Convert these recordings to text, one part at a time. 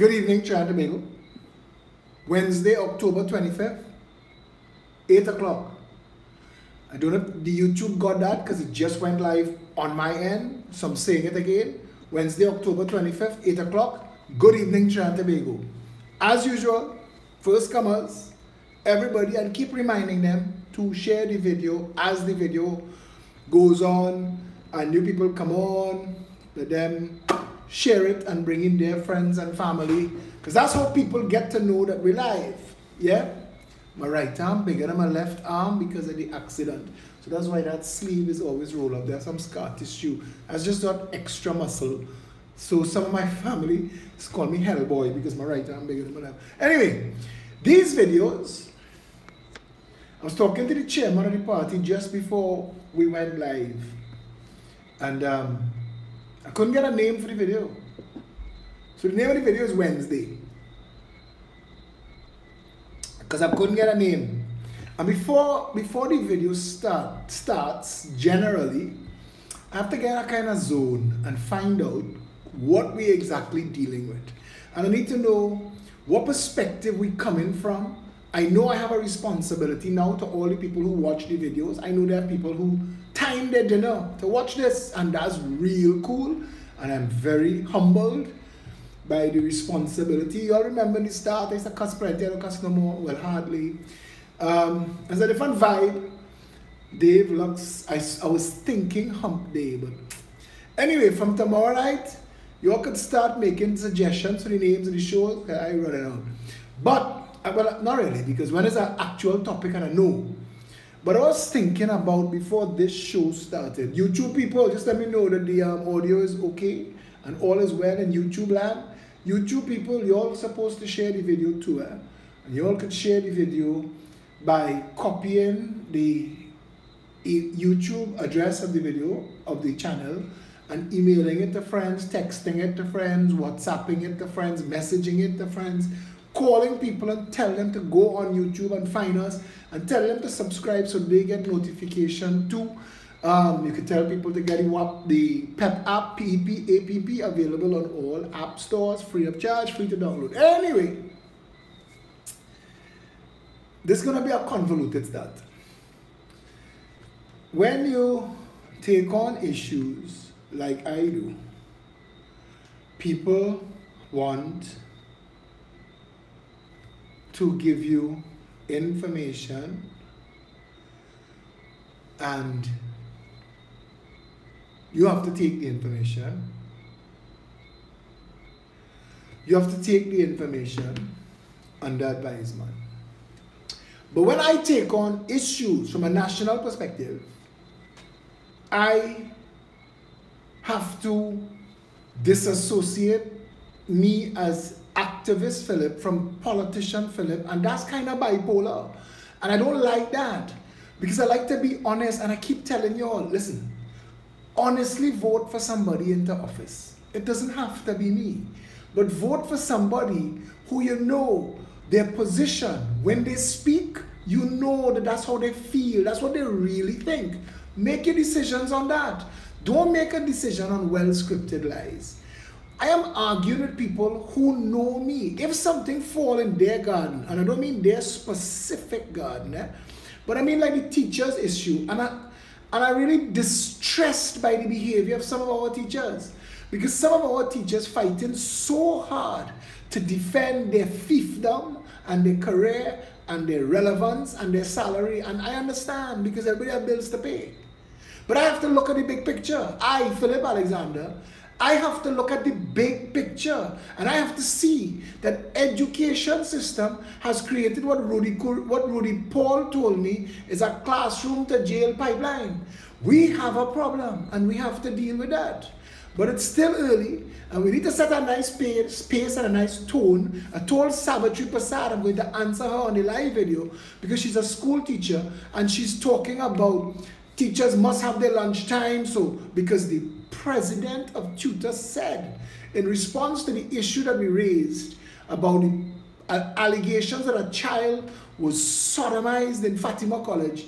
Good evening, Trinidad and Tobago. Wednesday, October 25th, 8 o'clock. I don't know if the YouTube got that because it just went live on my end, so I'm saying it again. Wednesday, October 25th, 8 o'clock. Good evening, Trinidad and Tobago. As usual, first comers, everybody, and keep reminding them to share the video as the video goes on and new people come on. Let them share it and bring in their friends and family, because that's how people get to know that we're live. Yeah, my right arm bigger than my left arm because of the accident, so that's why that sleeve is always rolled up. There's some scar tissue. I just got extra muscle, so some of my family call me Hellboy because my right arm bigger than my left. Anyway, these videos, I was talking to the chairman of the party just before we went live, and I couldn't get a name for the video. So the name of the video is Wednesday, because I couldn't get a name. And before the video starts, generally, I have to get a kind of zone and find out what we're exactly dealing with. And I need to know what perspective we're coming from. I know I have a responsibility now to all the people who watch the videos. I know there are people who time their dinner to watch this, and that's real cool, and I'm very humbled by the responsibility. You all remember in the start I used to cuss plenty, I don't cuss no more, well, hardly. It's a different vibe. Dave Lux, I was thinking hump day, but anyway, from tomorrow night you all could start making suggestions for the names of the shows. I run it out, but well, not really, because when it's an actual topic and I know. But I was thinking about, before this show started, YouTube people, just let me know that the audio is okay and all is well in YouTube land. YouTube people, you're all supposed to share the video too. And you all could share the video by copying the YouTube address of the video, of the channel, and emailing it to friends, texting it to friends, WhatsApping it to friends, messaging it to friends, calling people and tell them to go on YouTube and find us and tell them to subscribe so they get notification too. You can tell people to get the PEP app, PEP app, available on all app stores, free of charge, free to download. Anyway, this is going to be a convoluted start. When you take on issues like I do, people want to give you information, and you have to take the information. You have to take the information under advisement. But when I take on issues from a national perspective, I have to disassociate me as activist Philip from politician Philip, and that's kind of bipolar, and I don't like that, because I like to be honest. And I keep telling you all, listen, honestly vote for somebody into office. It doesn't have to be me, but vote for somebody who you know their position, when they speak, you know that that's how they feel, that's what they really think. Make your decisions on that. Don't make a decision on well-scripted lies. I am arguing with people who know me. If something fall in their garden, and I don't mean their specific garden, but I mean like the teacher's issue, and I'm really distressed by the behavior of some of our teachers, because some of our teachers fighting so hard to defend their fiefdom and their career and their relevance and their salary, and I understand, because everybody has bills to pay. But I have to look at the big picture. I, Philip Alexander, I have to look at the big picture, and I have to see that education system has created what Rudy Paul told me is a classroom to jail pipeline. We have a problem, and we have to deal with that. But it's still early, and we need to set a nice pace and a nice tone. I told Savitri Prasad I'm going to answer her on the live video, because she's a school teacher, and she's talking about teachers must have their lunch time, so because the president of tutors said, in response to the issue that we raised about the allegations that a child was sodomized in Fatima College,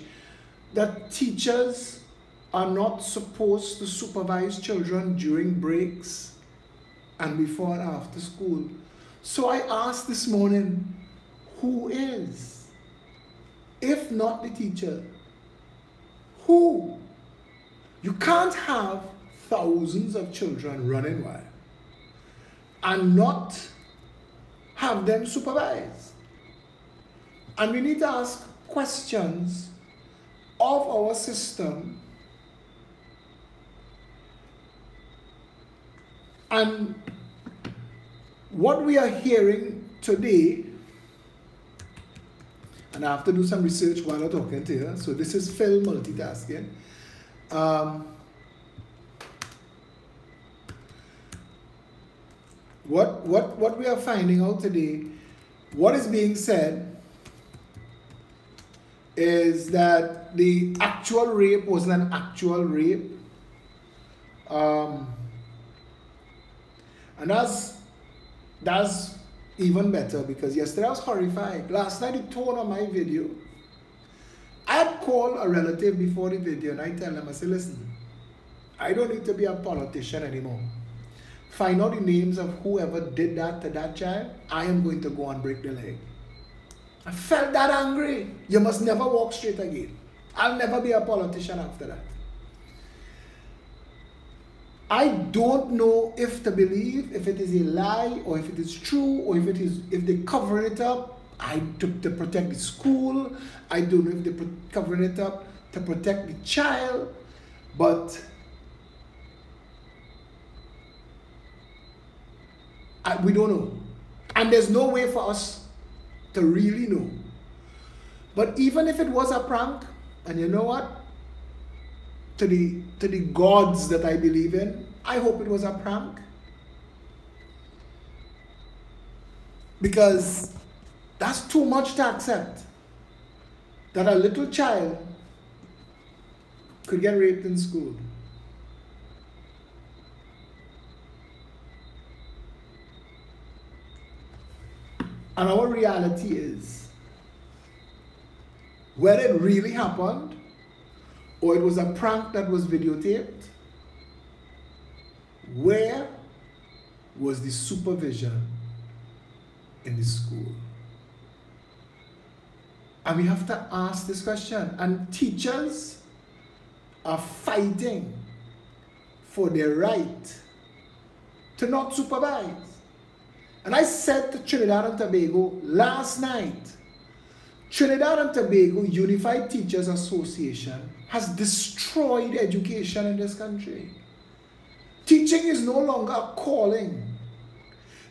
that teachers are not supposed to supervise children during breaks and before and after school. So I asked this morning, who is? If not the teacher, who? You can't have thousands of children running wild and not have them supervised. And we need to ask questions of our system and what we are hearing today, and I have to do some research while I'm talking to you, so this is Phil multitasking. What we are finding out today, what is being said is that the actual rape wasn't an actual rape. And that's even better, because yesterday I was horrified. Last night it turned on my video. I had called a relative before the video and I tell them, I said, listen, I don't need to be a politician anymore. Find out the names of whoever did that to that child. I am going to go and break the leg. I felt that angry. You must never walk straight again. I'll never be a politician after that. I don't know if to believe, if it is a lie, or if it is true, or if they cover it up. I took to protect the school. I don't know if they're covering it up to protect the child, but we don't know. And there's no way for us to really know. But even if it was a prank, and you know what? To the gods that I believe in, I hope it was a prank. Because that's too much to accept, that a little child could get raped in school. And our reality is, whether it really happened or it was a prank that was videotaped, where was the supervision in the school? And we have to ask this question. And teachers are fighting for their right to not supervise. And I said to Trinidad and Tobago last night, Trinidad and Tobago Unified Teachers Association has destroyed education in this country. Teaching is no longer a calling.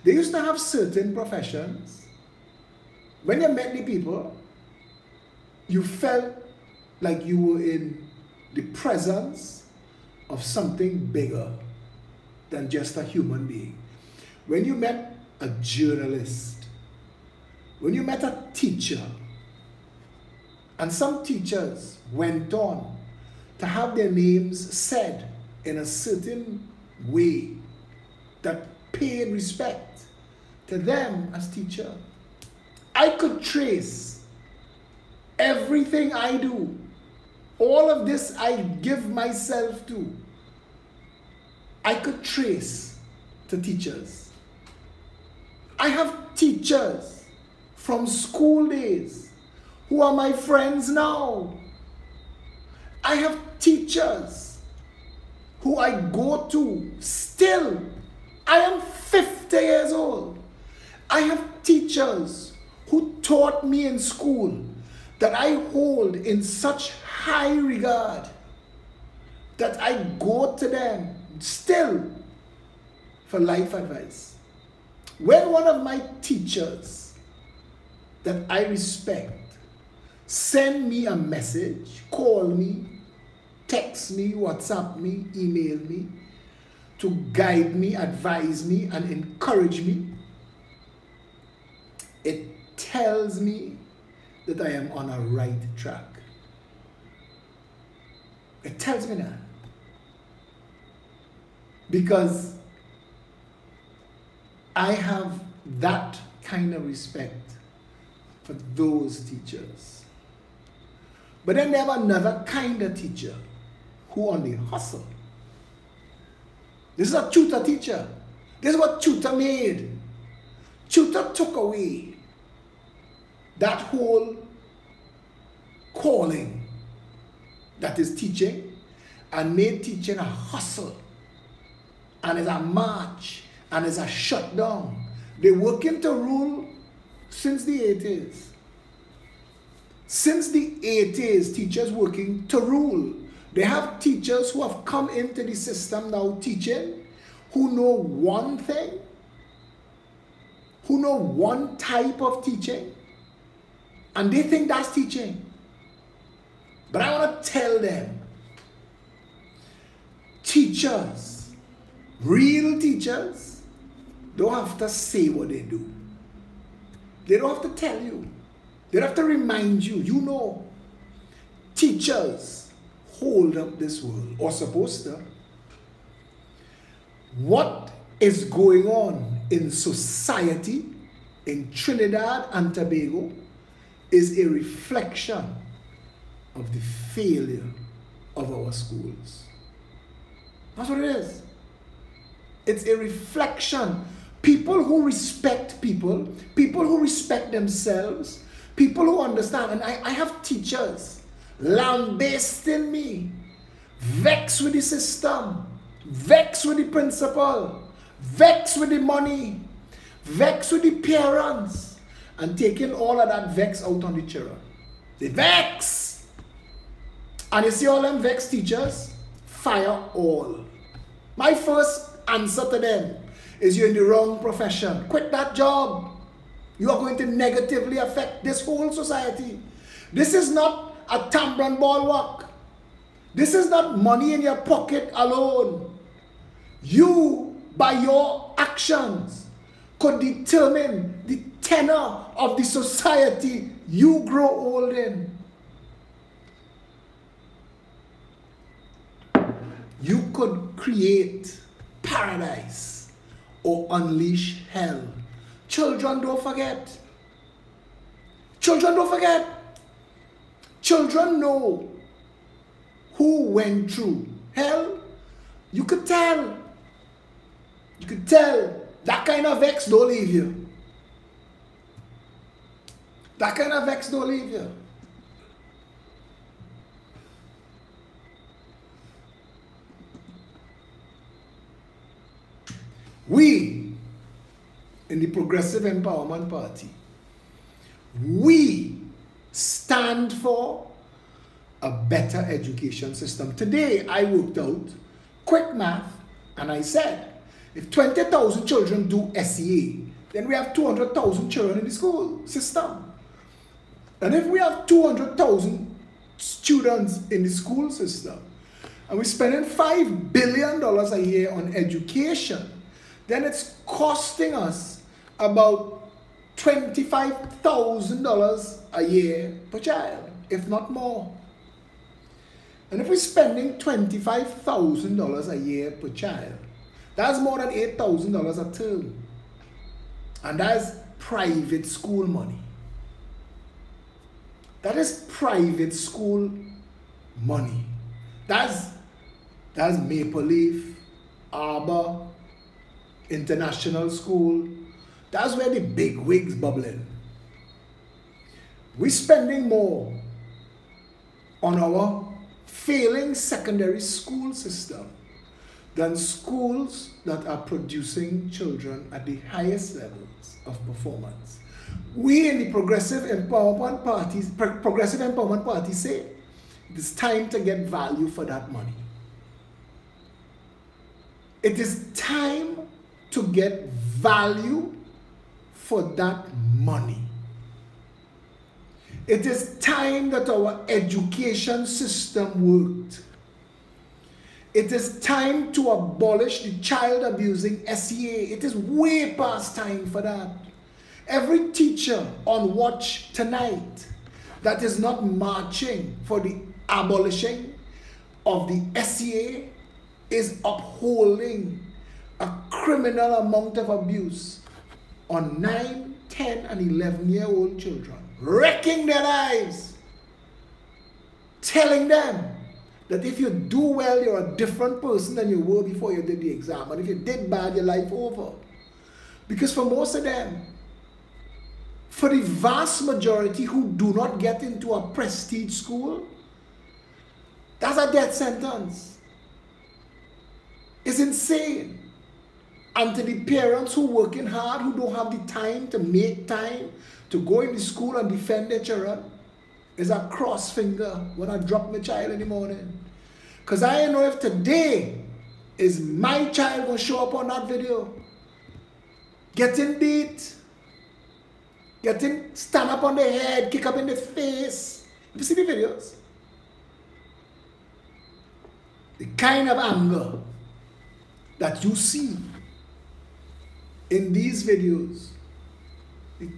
They used to have certain professions. When you met the people, you felt like you were in the presence of something bigger than just a human being. When you met a journalist, when you met a teacher, and some teachers went on to have their names said in a certain way that paid respect to them as teacher. I could trace everything I do. All of this I give myself to. I could trace to teachers. I have teachers from school days who are my friends now. I have teachers who I go to still. I am 50 years old. I have teachers who taught me in school that I hold in such high regard that I go to them still for life advice. When one of my teachers that I respect send me a message, call me, text me, WhatsApp me, email me, to guide me, advise me, and encourage me, it tells me that I am on a right track. It tells me that. Because I have that kind of respect for those teachers. But then they have another kind of teacher who on the hustle. This is a tutor teacher. This is what tutor made. Tutor took away that whole calling that is teaching and made teaching a hustle, and is a march, and is a shutdown. They working to rule since the 80s. Since the 80s, teachers working to rule. They have teachers who have come into the system now teaching, who know one thing, who know one type of teaching, and they think that's teaching. But I want to tell them, teachers, real teachers, don't have to say what they do. They don't have to tell you. They don't have to remind you. You know. Teachers hold up this world, or supposed to. What is going on in society in Trinidad and Tobago is a reflection of the failure of our schools. That's what it is. It's a reflection. People who respect people, people who respect themselves, people who understand. And I have teachers lambasting me, vexed with the system, vexed with the principal, vexed with the money, vexed with the parents, and taking all of that vex out on the children. They vex. And you see all them vexed teachers? Fire all. My first answer to them is, you're in the wrong profession. Quit that job. You are going to negatively affect this whole society. This is not a Tambran ball walk. This is not money in your pocket alone. You, by your actions, could determine the tenor of the society you grow old in. You could create paradise or unleash hell. Children, don't forget. Children, don't forget. Children know who went through hell. You could tell. You could tell. That kind of vex don't leave you. That kind of vex don't leave you. We, in the Progressive Empowerment Party, we stand for a better education system. Today, I worked out quick math, and I said, if 20,000 children do SEA, then we have 200,000 children in the school system. And if we have 200,000 students in the school system, and we're spending $5 billion a year on education, then it's costing us about $25,000 a year per child, if not more. And if we're spending $25,000 a year per child, that's more than $8,000 a term. And that's private school money. That is private school money. That's Maple Leaf, Arbor, International School. That's where the big wigs bubbling. We're spending more on our failing secondary school system than schools that are producing children at the highest levels of performance. We in the Progressive Empowerment Party say it is time to get value for that money. It is time to get value for that money. It is time that our education system worked. It is time to abolish the child abusing SEA. It is way past time for that. Every teacher on watch tonight that is not marching for the abolishing of the SEA is upholding a criminal amount of abuse on 9, 10, and 11-year-old children, wrecking their lives, telling them that if you do well, you're a different person than you were before you did the exam, and if you did bad, your life over. Because for most of them, For the vast majority who do not get into a prestige school, that's a death sentence. It's insane. And to the parents who are working hard, who don't have the time to make time to go into school and defend their children, is a cross finger when I drop my child in the morning. Because I don't know if today is my child going to show up on that video. Getting beat, getting stand up on the head, kick up in the face. You see the videos? The kind of anger that you see in these videos,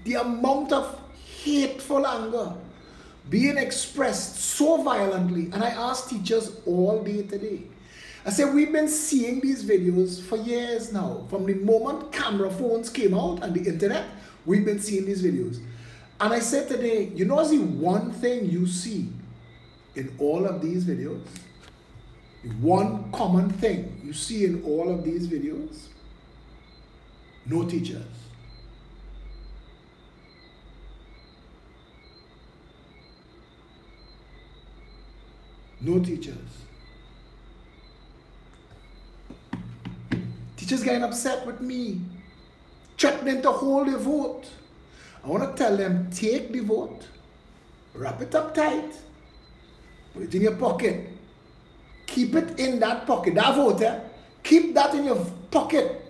the amount of hateful anger being expressed so violently. And I ask teachers all day today, I said, we've been seeing these videos for years now. From the moment camera phones came out and the internet, we've been seeing these videos. And I said today, you know, the one thing you see in all of these videos, the one common thing you see in all of these videos, no teachers. No teachers. Teachers getting upset with me, threatening to hold the vote. I want to tell them, take the vote, wrap it up tight, put it in your pocket, keep it in that pocket, that vote, keep that in your pocket.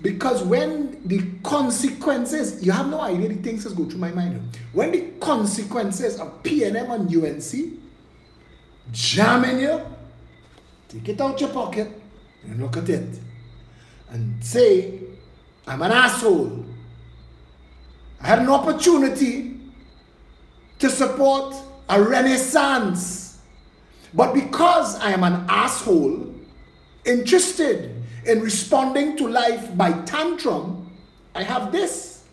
Because when the consequences, you have no idea the things that go through my mind. When the consequences of PNM and UNC jamming you, take it out your pocket and look at it and say, I'm an asshole. I had an opportunity to support a renaissance, but because I am an asshole interested in responding to life by tantrum, I have this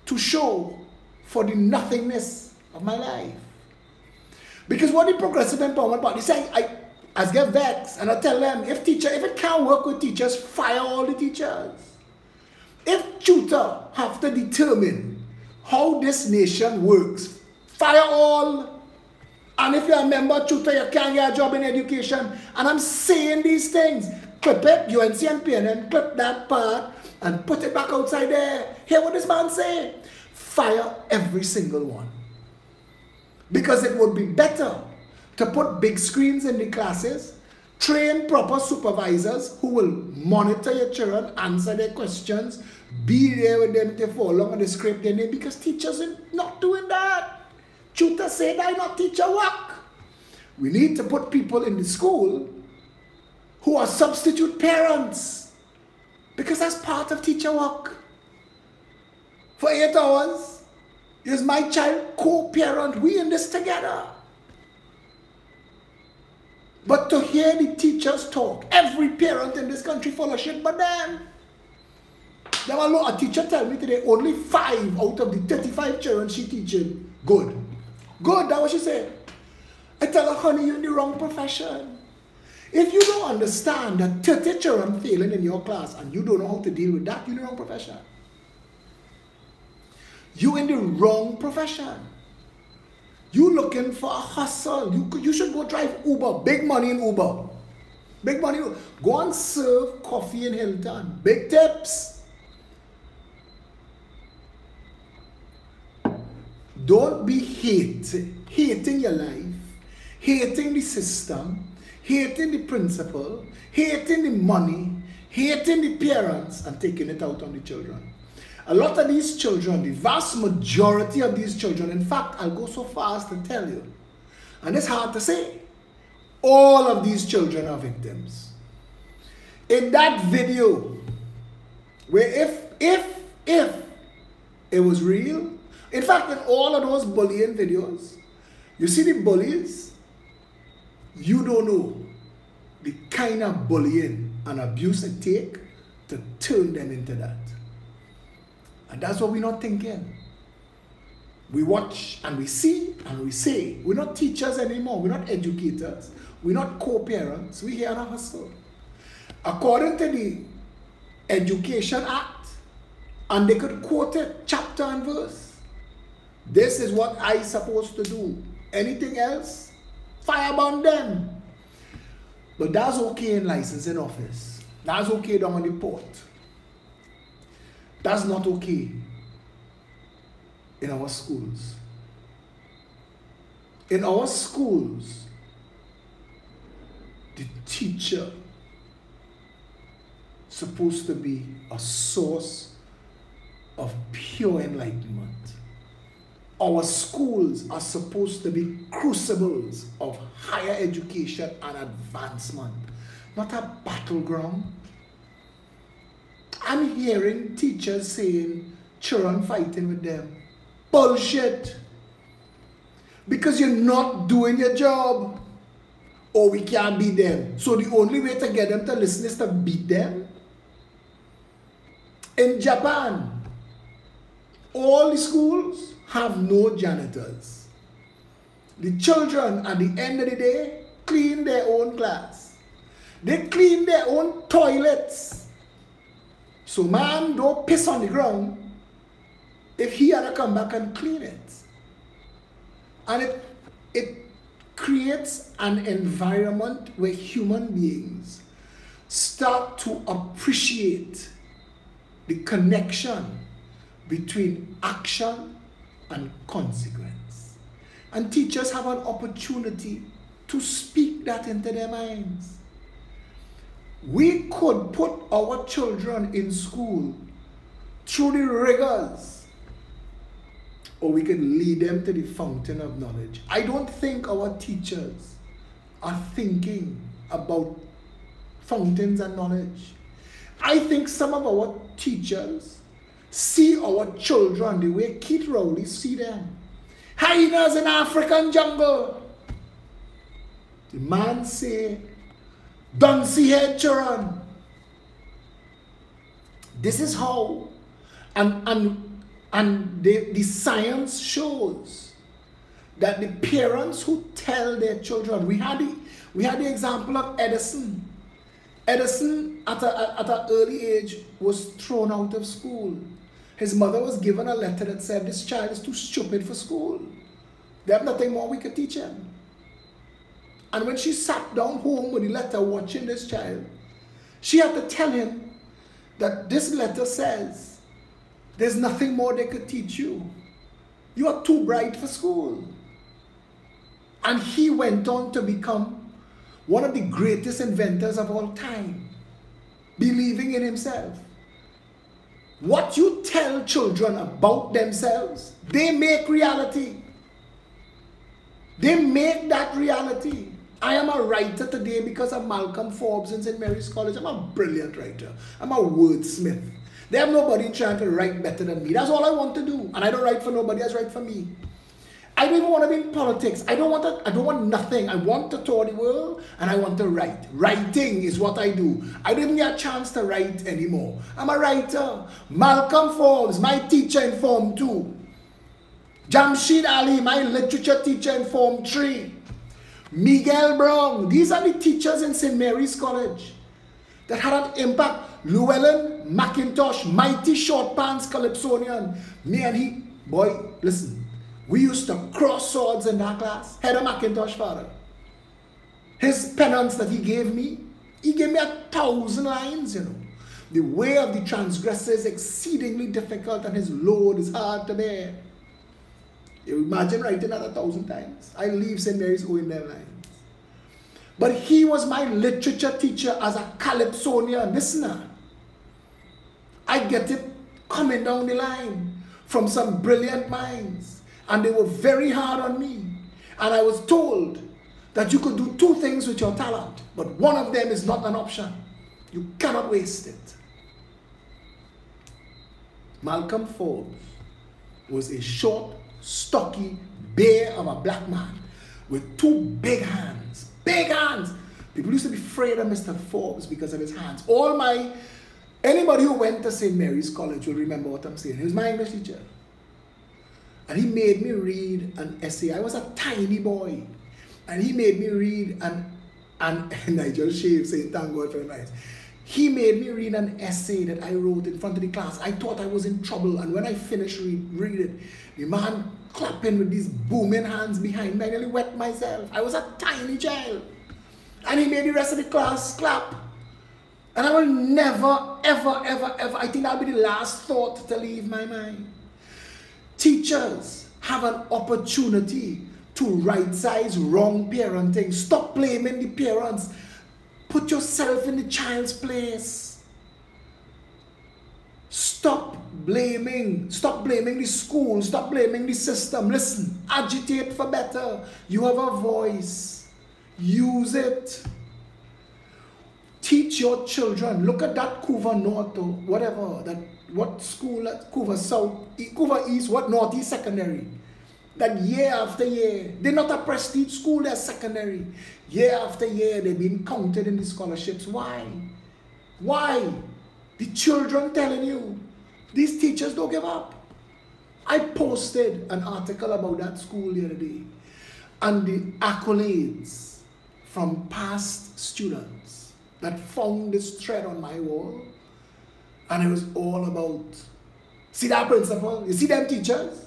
to show for the nothingness of my life. Because what the Progressive Empowerment Party say, I get vexed and I tell them, if it can't work with teachers, fire all the teachers. If tutor have to determine how this nation works, fire all. And if you're a member tutor, you can't get a job in education. And I'm saying these things. Clip it, UNC and PNM, clip that part and put it back outside there. Hear what this man say? Fire every single one. Because it would be better to put big screens in the classes, train proper supervisors who will monitor your children, answer their questions, be there with them if they fall along and they scrape their name, because teachers are not doing that. Tutors say that not teacher work. We need to put people in the school who are substitute parents, because that's part of teacher work. For 8 hours, is my child co-parent? We in this together. But to hear the teachers talk, every parent in this country full of shit but them. A teacher tell me today only 5 out of the 35 children she teaching good. Good, that's what she said. I tell her, honey, you're in the wrong profession. If you don't understand that 30 children failing in your class and you don't know how to deal with that, you're in the wrong profession. You're in the wrong profession. You're looking for a hustle. You should go drive Uber. Big money in Uber. Big money. Go and serve coffee in Hilton. Big tips. Don't be hating your life, hating the system, hating the principal, hating the money, hating the parents, and taking it out on the children. A lot of these children, the vast majority of these children, in fact, I'll go so far as to tell you, and it's hard to say, all of these children are victims. In that video, where if it was real, in fact, in all of those bullying videos, you see the bullies, you don't know the kind of bullying and abuse it take to turn them into that. And that's what we're not thinking. We watch and we see and we say. We're not teachers anymore. We're not educators. We're not co-parents. We're here on a hustle. According to the Education Act And they could quote it chapter and verse. This is what I supposed to do. Anything else, fireburn them. But that's okay in licensing office. That's okay down on the port. That's not okay in our schools. In our schools, the teacher is supposed to be a source of pure enlightenment. Our schools are supposed to be crucibles of higher education and advancement, not a battleground. I'm hearing teachers saying children fighting with them. Bullshit. Because you're not doing your job. Or we can't beat them. So the only way to get them to listen is to beat them. In Japan, all the schools have no janitors. The children at the end of the day clean their own class. They clean their own toilets. So man, don't piss on the ground if he had to come back and clean it. And it creates an environment where human beings start to appreciate the connection between action and consequence. And teachers have an opportunity to speak that into their minds. We could put our children in school through the rigors, or we can lead them to the fountain of knowledge. I don't think our teachers are thinking about fountains and knowledge. I think some of our teachers see our children the way Keith Rowley see them. Hyenas in African jungle. The man say, don't see head children. This is how. And the science shows that the parents who tell their children, we had the example of Edison. Edison at an early age was thrown out of school. His mother was given a letter that said this child is too stupid for school. They have nothing more we could teach him. And when she sat down home with the letter watching this child, she had to tell him that this letter says there's nothing more they could teach you. You are too bright for school. And he went on to become one of the greatest inventors of all time, believing in himself. What you tell children about themselves, they make reality. They make that reality. I am a writer today because of Malcolm Forbes in St. Mary's College. I'm a brilliant writer. I'm a wordsmith. They have nobody trying to write better than me. That's all I want to do. And I don't write for nobody, I just write for me. I don't even want to be in politics. I don't want nothing. I want to tour the world and I want to write. Writing is what I do. I don't even get a chance to write anymore. I'm a writer. Malcolm Forbes, my teacher in Form 2. Jamshid Ali, my literature teacher in Form 3. Miguel Brown, these are the teachers in St. Mary's College that had an impact. Llewellyn McIntosh, mighty short pants Calypsonian. Me and he, boy, listen, we used to cross swords in that class. Heather McIntosh, father. His penance that he gave me 1,000 lines, you know. The way of the transgressor is exceedingly difficult and his load is hard to bear. You imagine writing that 1,000 times. I leave St. Mary's owing their lines. But he was my literature teacher as a Calypsonian listener. I get it coming down the line from some brilliant minds. And they were very hard on me. And I was told that you could do two things with your talent, but one of them is not an option. You cannot waste it. Malcolm Forbes was a short, stocky bear of a black man with two big hands. Big hands. People used to be afraid of Mr. Forbes because of his hands. Anybody who went to St. Mary's College will remember what I'm saying. He was my English teacher. And he made me read an essay. I was a tiny boy. And he made me read and Nigel Shave saying, thank God for the night. He made me read an essay that I wrote in front of the class. I thought I was in trouble, and when I finished read it, the man clapping with these booming hands behind me, I nearly wet myself. I was a tiny child. And he made the rest of the class clap. And I will never, ever, ever, ever, I think that'll be the last thought to leave my mind. Teachers have an opportunity to right-size wrong parenting. Stop blaming the parents. Put yourself in the child's place. Stop blaming the school. Stop blaming the system. Listen, agitate for better. You have a voice. Use it. Teach your children. Look at that Couva North or whatever, what school, Couva South, Couva East, what Northeast Secondary. That year after year, they're not a prestige school, they're secondary. Year after year, they've been counted in the scholarships. Why? Why? The children telling you, these teachers don't give up. I posted an article about that school the other day, and the accolades from past students that found this thread on my wall, and it was all about, see that principal? You see them teachers?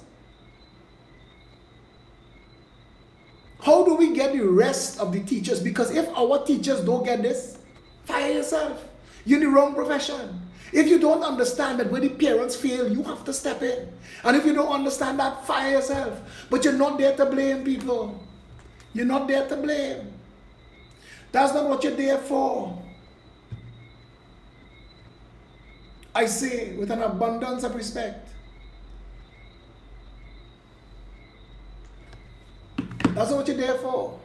How do we get the rest of the teachers? Because if our teachers don't get this, fire yourself. You're in the wrong profession. If you don't understand that when the parents fail, you have to step in. And if you don't understand that, fire yourself. But you're not there to blame people. You're not there to blame. That's not what you're there for. I say with an abundance of respect. That's not what you're there for.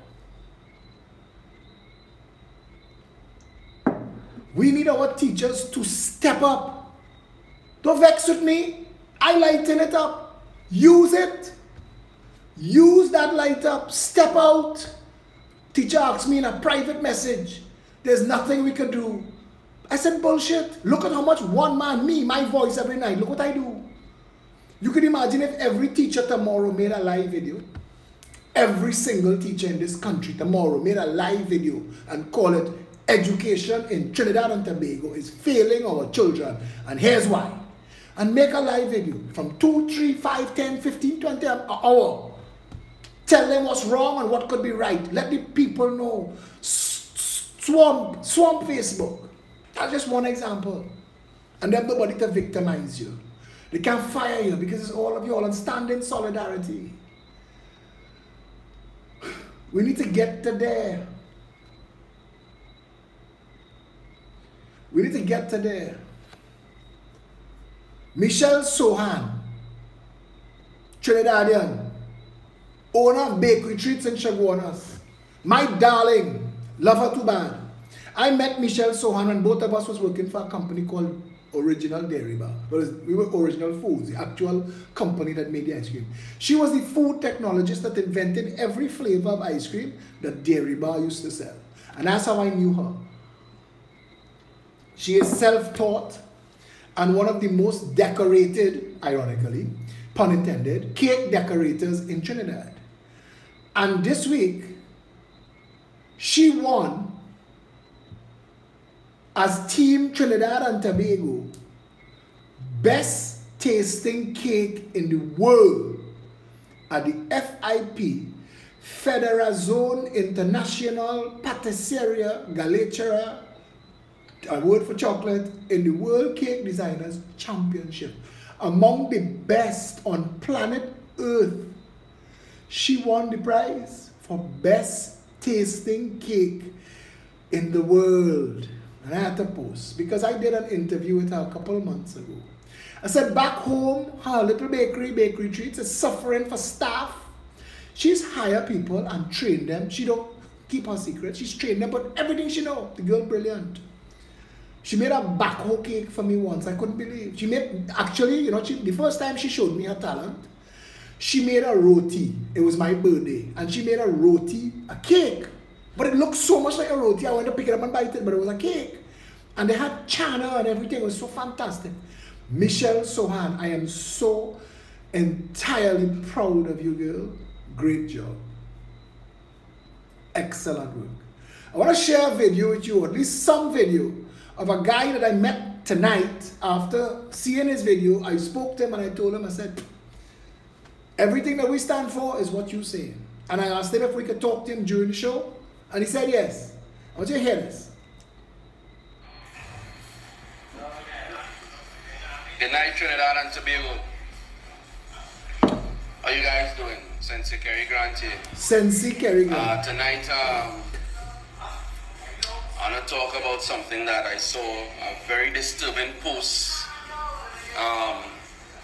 We need our teachers to step up. Don't vex with me. I lighten it up. Use it. Use that light up. Step out. Teacher asked me in a private message, there's nothing we can do. I said, bullshit. Look at how much one man, me, my voice every night. Look what I do. You can imagine if every teacher tomorrow made a live video. Every single teacher in this country tomorrow made a live video and call it Education in Trinidad and Tobago is failing our children, and here's why. And make a live video from 2, 3, 5, 10, 15, 20 an hour. Tell them what's wrong and what could be right. Let the people know. Swamp Facebook. That's just one example. And then nobody to victimize you. They can't fire you because it's all of you all and stand in solidarity. We need to get to there. We need to get to there. Michelle Sohan, Trinidadian, owner of bakery treats in Chaguanas. My darling, love her too bad. I met Michelle Sohan when both of us was working for a company called Original Dairy Bar. We were Original Foods, the actual company that made the ice cream. She was the food technologist that invented every flavor of ice cream that Dairy Bar used to sell. And that's how I knew her. She is self-taught and one of the most decorated, ironically, pun intended, cake decorators in Trinidad. And this week, she won as Team Trinidad and Tobago best tasting cake in the world at the FIP, Federazon International Patisserie Galeteria, a word for chocolate, in the World Cake Designers Championship. Among the best on planet Earth. She won the prize for best tasting cake in the world. And I had to post because I did an interview with her a couple of months ago. I said back home, her little bakery treats, is suffering for staff. She's hired people and trained them. She don't keep her secrets. She's trained them, but everything she knows, the girl brilliant. She made a backhoe cake for me once. I couldn't believe. She made, actually, you know, the first time she showed me her talent, she made a roti. It was my birthday. And she made a roti, a cake. But it looked so much like a roti. I went to pick it up and bite it, but it was a cake. And they had chana and everything. It was so fantastic. Michelle Sohan, I am so entirely proud of you, girl. Great job. Excellent work. I want to share a video with you, or at least some video, of a guy that I met tonight. After seeing his video, I spoke to him and I told him, I said, everything that we stand for is what you say. And I asked him if we could talk to him during the show, and he said yes. I want you to hear this. Good night, Trinidad and Tobago. How you guys doing? Sensei Kerry Grant here. Sensei Kerry Grant. Tonight, I want to talk about something that I saw, a very disturbing post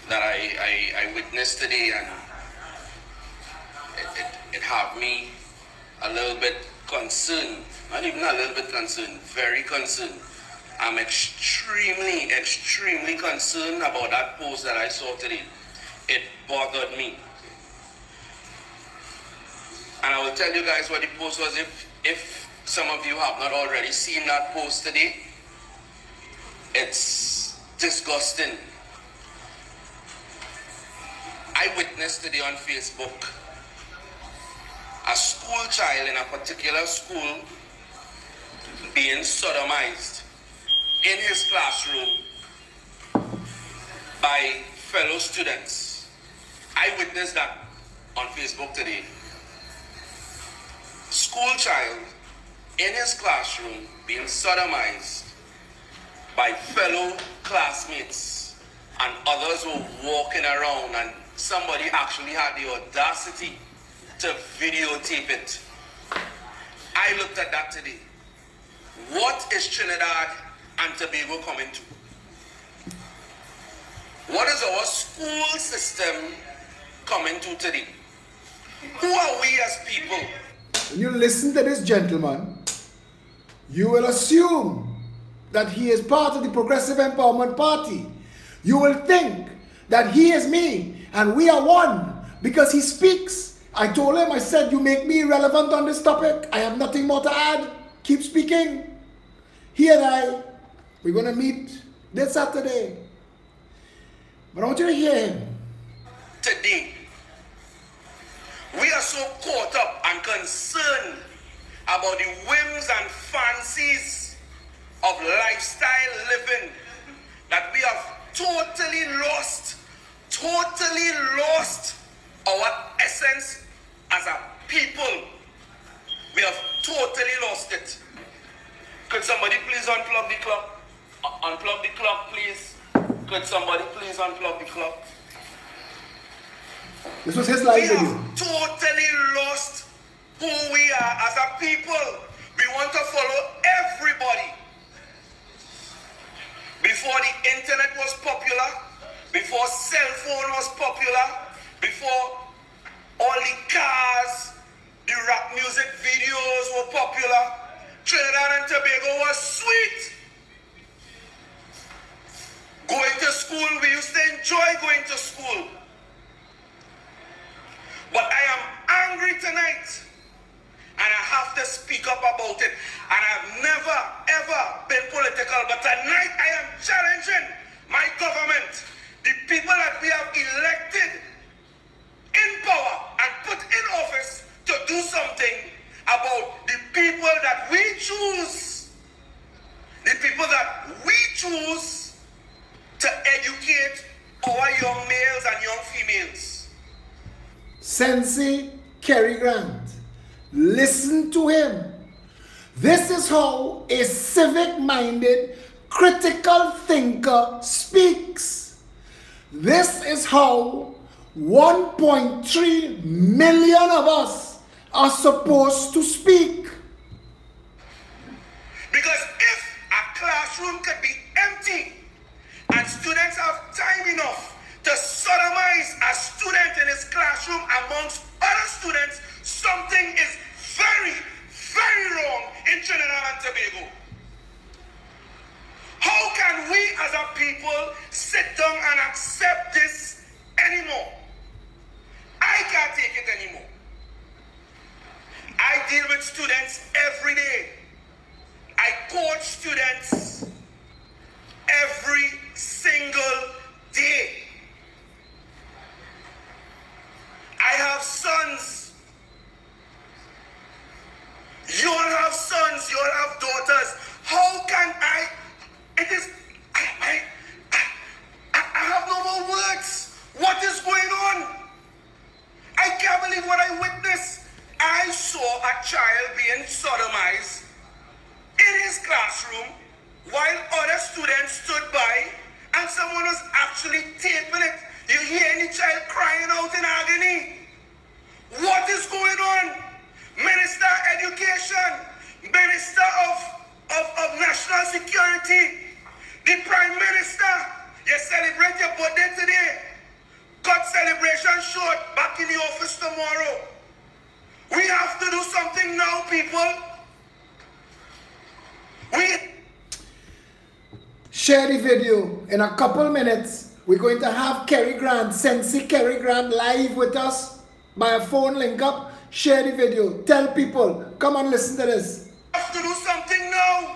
that I witnessed today, and it had me a little bit concerned. Not even a little bit concerned, very concerned. I'm extremely, extremely concerned about that post that I saw today. It bothered me. And I will tell you guys what the post was if some of you have not already seen that post today. It's disgusting. I witnessed today on Facebook a school child in a particular school being sodomized in his classroom by fellow students. I witnessed that on Facebook today. School child in his classroom being sodomized by fellow classmates, and others were walking around, and somebody actually had the audacity to videotape it. I looked at that today. What is Trinidad and Tobago coming to? What is our school system coming to today? Who are we as people? When you listen to this gentleman, you will assume that he is part of the Progressive Empowerment Party. You will think that he is me and we are one because he speaks. I told him, I said, you make me irrelevant on this topic. I have nothing more to add. Keep speaking. He and I, we're going to meet this Saturday. But I want you to hear him. Today, we are so caught up and concerned about the whims and fancies of lifestyle living that we have totally lost our essence as a people. We have totally lost it. Could somebody please unplug the clock? Unplug the clock, please. Could somebody please unplug the clock? This was his live video. We have totally lost who we are as a people. We want to follow everybody. Before the internet was popular, before cell phone was popular, before all the cars, the rap music videos were popular, Trinidad and Tobago was sweet. Going to school, we used to enjoy going to school. But I am angry tonight, and I have to speak up about it. And I've never, ever been political, but tonight I am challenging my government, the people that we have elected in power and put in office, to do something about the people that we choose. The people that we choose to educate our young males and young females. Sensei Kerry Grant. Listen to him. This is how a civic-minded, critical thinker speaks. This is how 1.3 million of us are supposed to speak. Because if a classroom could be empty and students have time enough to sodomize a student in his classroom amongst other students, something is very, very wrong in Trinidad and Tobago. How can we as a people sit down and accept this anymore? I can't take it anymore. I deal with students every day. I coach students every single day. I have sons. You all have sons, you all have daughters. How can I actually taping it. You hear any child crying out in agony. What is going on? Minister of Education, Minister of National Security, the Prime Minister, you celebrate your birthday today. Cut celebration short, back in the office tomorrow. We have to do something now, people. Share the video. In a couple minutes, we're going to have Kerry Grant, Sensei Kerry Grant, live with us by a phone link up. Share the video. Tell people, come and listen to this. We have to do something now.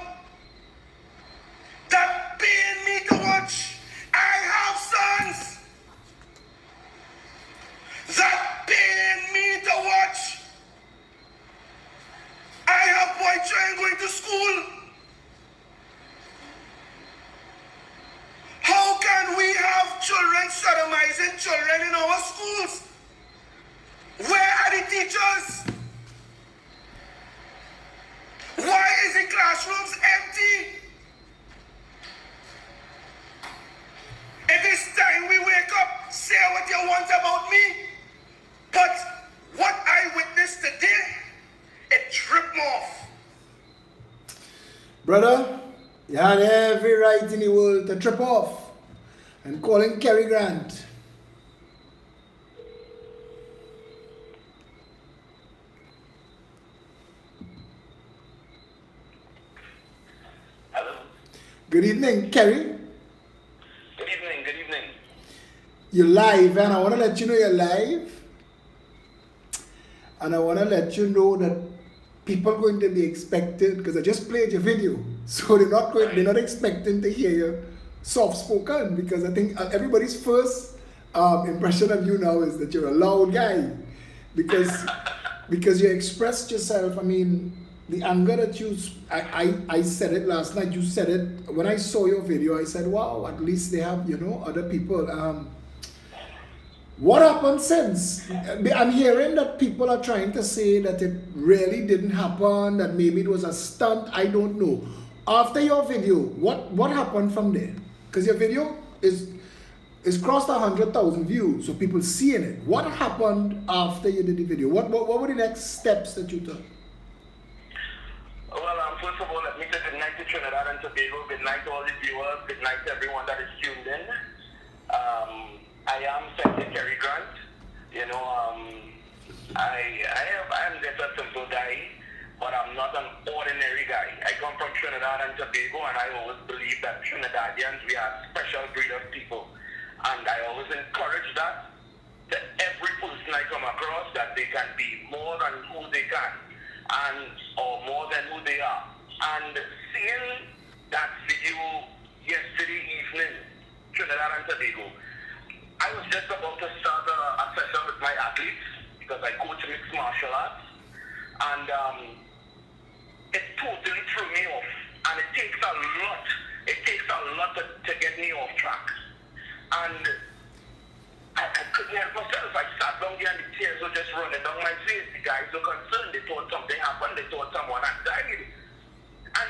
That pain me to watch. I have sons. That pain me to watch. I have boy children going to school. How can we have children sodomizing children in our schools? Where are the teachers? Why is the classrooms empty? It is time we wake up, say what you want about me, but what I witnessed today, it tripped me off. Brother, you had every right in the world to trip off and calling Kerry Grant. Hello. Good evening, Kerry. Good evening, good evening. You're live, and I want to let you know you're live. And I want to let you know that people are going to be expected, because I just played your video, so they're not expecting to hear you soft spoken, because I think everybody's first impression of you now is that you're a loud guy, because you expressed yourself. I mean, the anger that I said it last night, you said it when I saw your video. I said, wow, at least they have, other people. What happened since? I'm hearing that people are trying to say that it really didn't happen, that maybe it was a stunt. I don't know. After your video, what happened from there? Because your video is crossed 100,000 views, so people seeing it. What happened after you did the video? What were the next steps that you took? Well, first of all, let me say good night to Trinidad and Tobago. Good night to all the viewers. Good night to everyone that is tuned in. I am Sensei Kerry Grant. I'm just a simple guy, but I'm not an ordinary guy. I come from Trinidad and Tobago, and I always believe that Trinidadians, we are special breed of people. And I always encourage that to every person I come across, that they can be more than who they can, or more than who they are. And seeing that video yesterday evening, Trinidad and Tobago, I was just about to start a session with my athletes, because I coach mixed martial arts, and it totally threw me off. And it takes a lot to get me off track. And I couldn't help myself. I sat down there and the tears were just running down my face. The guys were concerned. They thought something happened. They thought someone had died. And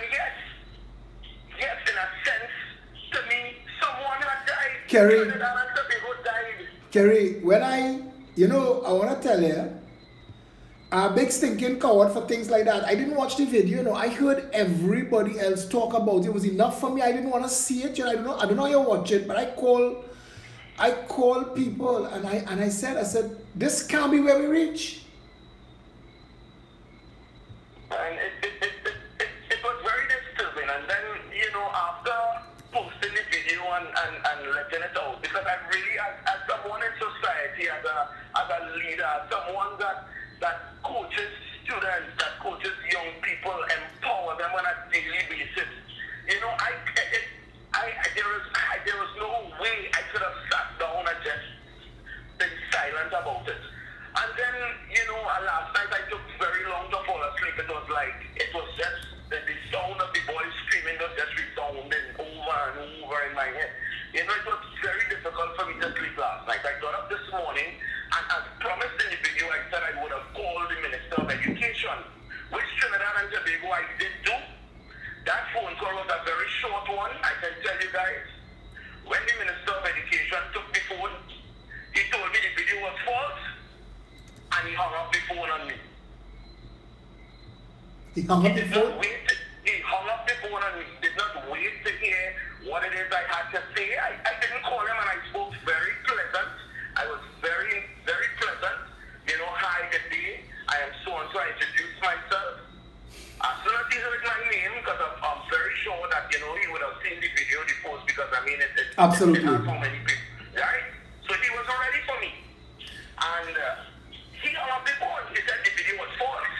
yes, in a sense, to me, someone had died. Kerry, died. Kerry, when I want to tell you, a big stinking coward for things like that. I didn't watch the video, I heard everybody else talk about it. It was enough for me. I didn't want to see it. I don't know how you watch it, but I call people and I said, this can't be where we reach. And it was very disturbing. And then, after posting the video and letting it out, because I really, as someone in society, as a leader, as someone that coaches students, that coaches young people, empower them on a daily basis, there was no way I could have sat down and just been silent about it. And then, last night I took very long to fall asleep. It was just the sound of the boys screaming was just resounding over and over in my head. It was very difficult for me to sleep last night. I got up this morning, and as promised in the video, I said I would have called the Minister of Education, which Trinidad and Tobago I did do. That phone call was a very short one. I can tell you guys, when the Minister of Education He hung up the phone? He hung up the phone and did not wait to hear what it is I had to say. I didn't call him and I spoke very pleasant. I was very, very pleasant. You know, hi, good day. I am so and so. I introduced myself. As soon as he heard my name, because I'm very sure that, you know, he would have seen the video, the post, because I mean, it Absolutely. has so many people, right? So he was ready for me. And he hung up the phone. He said the video was false.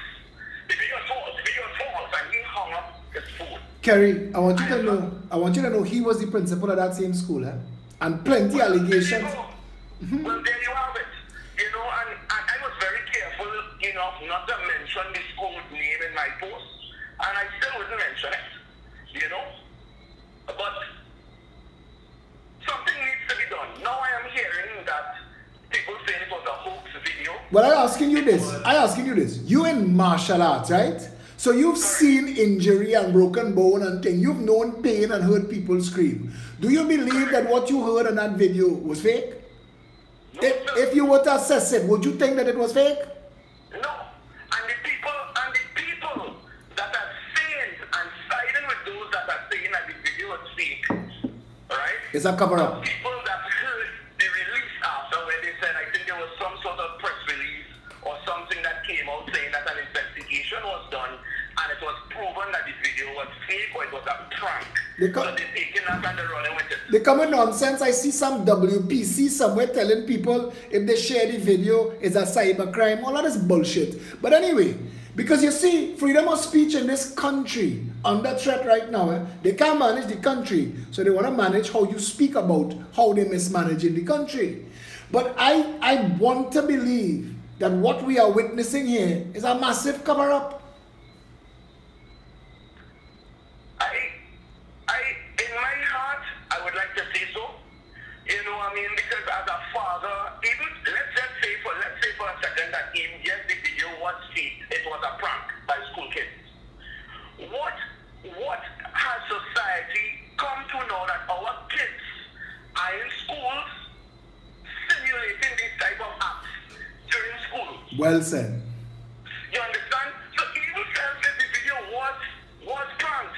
The video was false. The video was false. And he hung up his phone. Kerry, I want you to know he was the principal of that same school, and plenty allegations. Well, there you have it. You know, and I was very careful enough not to mention the school name in my post, and I still wouldn't mention it. You know, but something needs to be done. Now I am hearing that people say it was a hoax video. Well, I'm asking you this. You in martial arts, right? So you've seen injury and broken bone and thing. You've known pain and heard people scream. Do you believe that what you heard in that video was fake? No, If you were to assess it, would you think that it was fake? no. And the people that are saying and siding with those that are saying that the video is fake, right? It's a cover-up. People that heard the release after, where they said, I think there was some sort of press release or something that came out saying that an investigation was done and it was proven that the video was fake or it was a prank. So they're taking that and they're running with it. They come with nonsense. I see some WPC somewhere telling people if they share the video, it's a cyber crime. All of this bullshit. But anyway, because you see, freedom of speech in this country under threat right now. They can't manage the country, so they want to manage how you speak about how they mismanage in the country. But I want to believe that what we are witnessing here is a massive cover-up. In my heart, I would like to say so. You know, I mean, because as a father, even let's say for a second that yes, the video was fake, it was a prank by school kids. What has society come to know that our kids are in schools simulating these type of acts during school? Well said. You understand? So even if the video was pranked,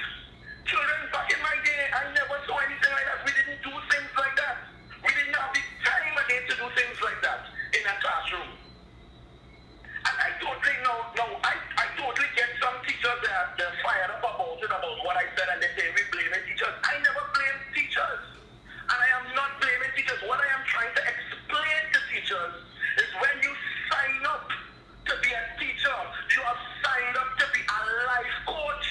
children back in my day, I never saw anything like that. We didn't do things like that. We didn't have the time again to do things like that in a classroom. And I totally know, I totally get some teachers that they're fired up about it, about what I said, and they say we blaming teachers. I never blame teachers. And I am not blaming teachers. What I am trying to explain to teachers is when you sign up to be a teacher, you have signed up to be a life coach.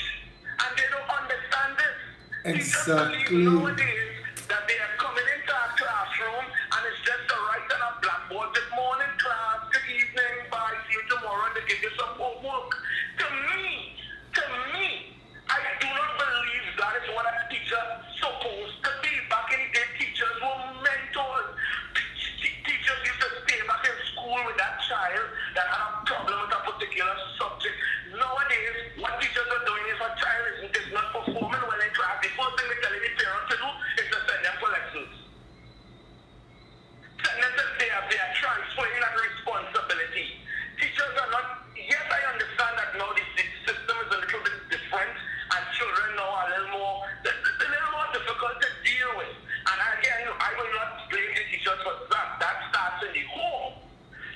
And they don't understand this. Exactly. Teachers believe nowadays that they are coming into a classroom and it's just to write on a blackboard, good morning class, good evening, bye, see you tomorrow, and they give you some homework. To me, I do not believe that is what a teacher is supposed to be. Back in the day, teachers were mentors. Teachers used to stay back in school with that child that had a problem with a particular subject. Nowadays, what teachers are doing if a child is not performing well in class, the first thing they tell the parent to do is to send them for lessons. Send them to they are transferring that responsibility. Teachers are not, yes, I understand that now the system is a little bit different and children now are a little more difficult to deal with. And again, I will not blame the teachers for that. That starts in the home.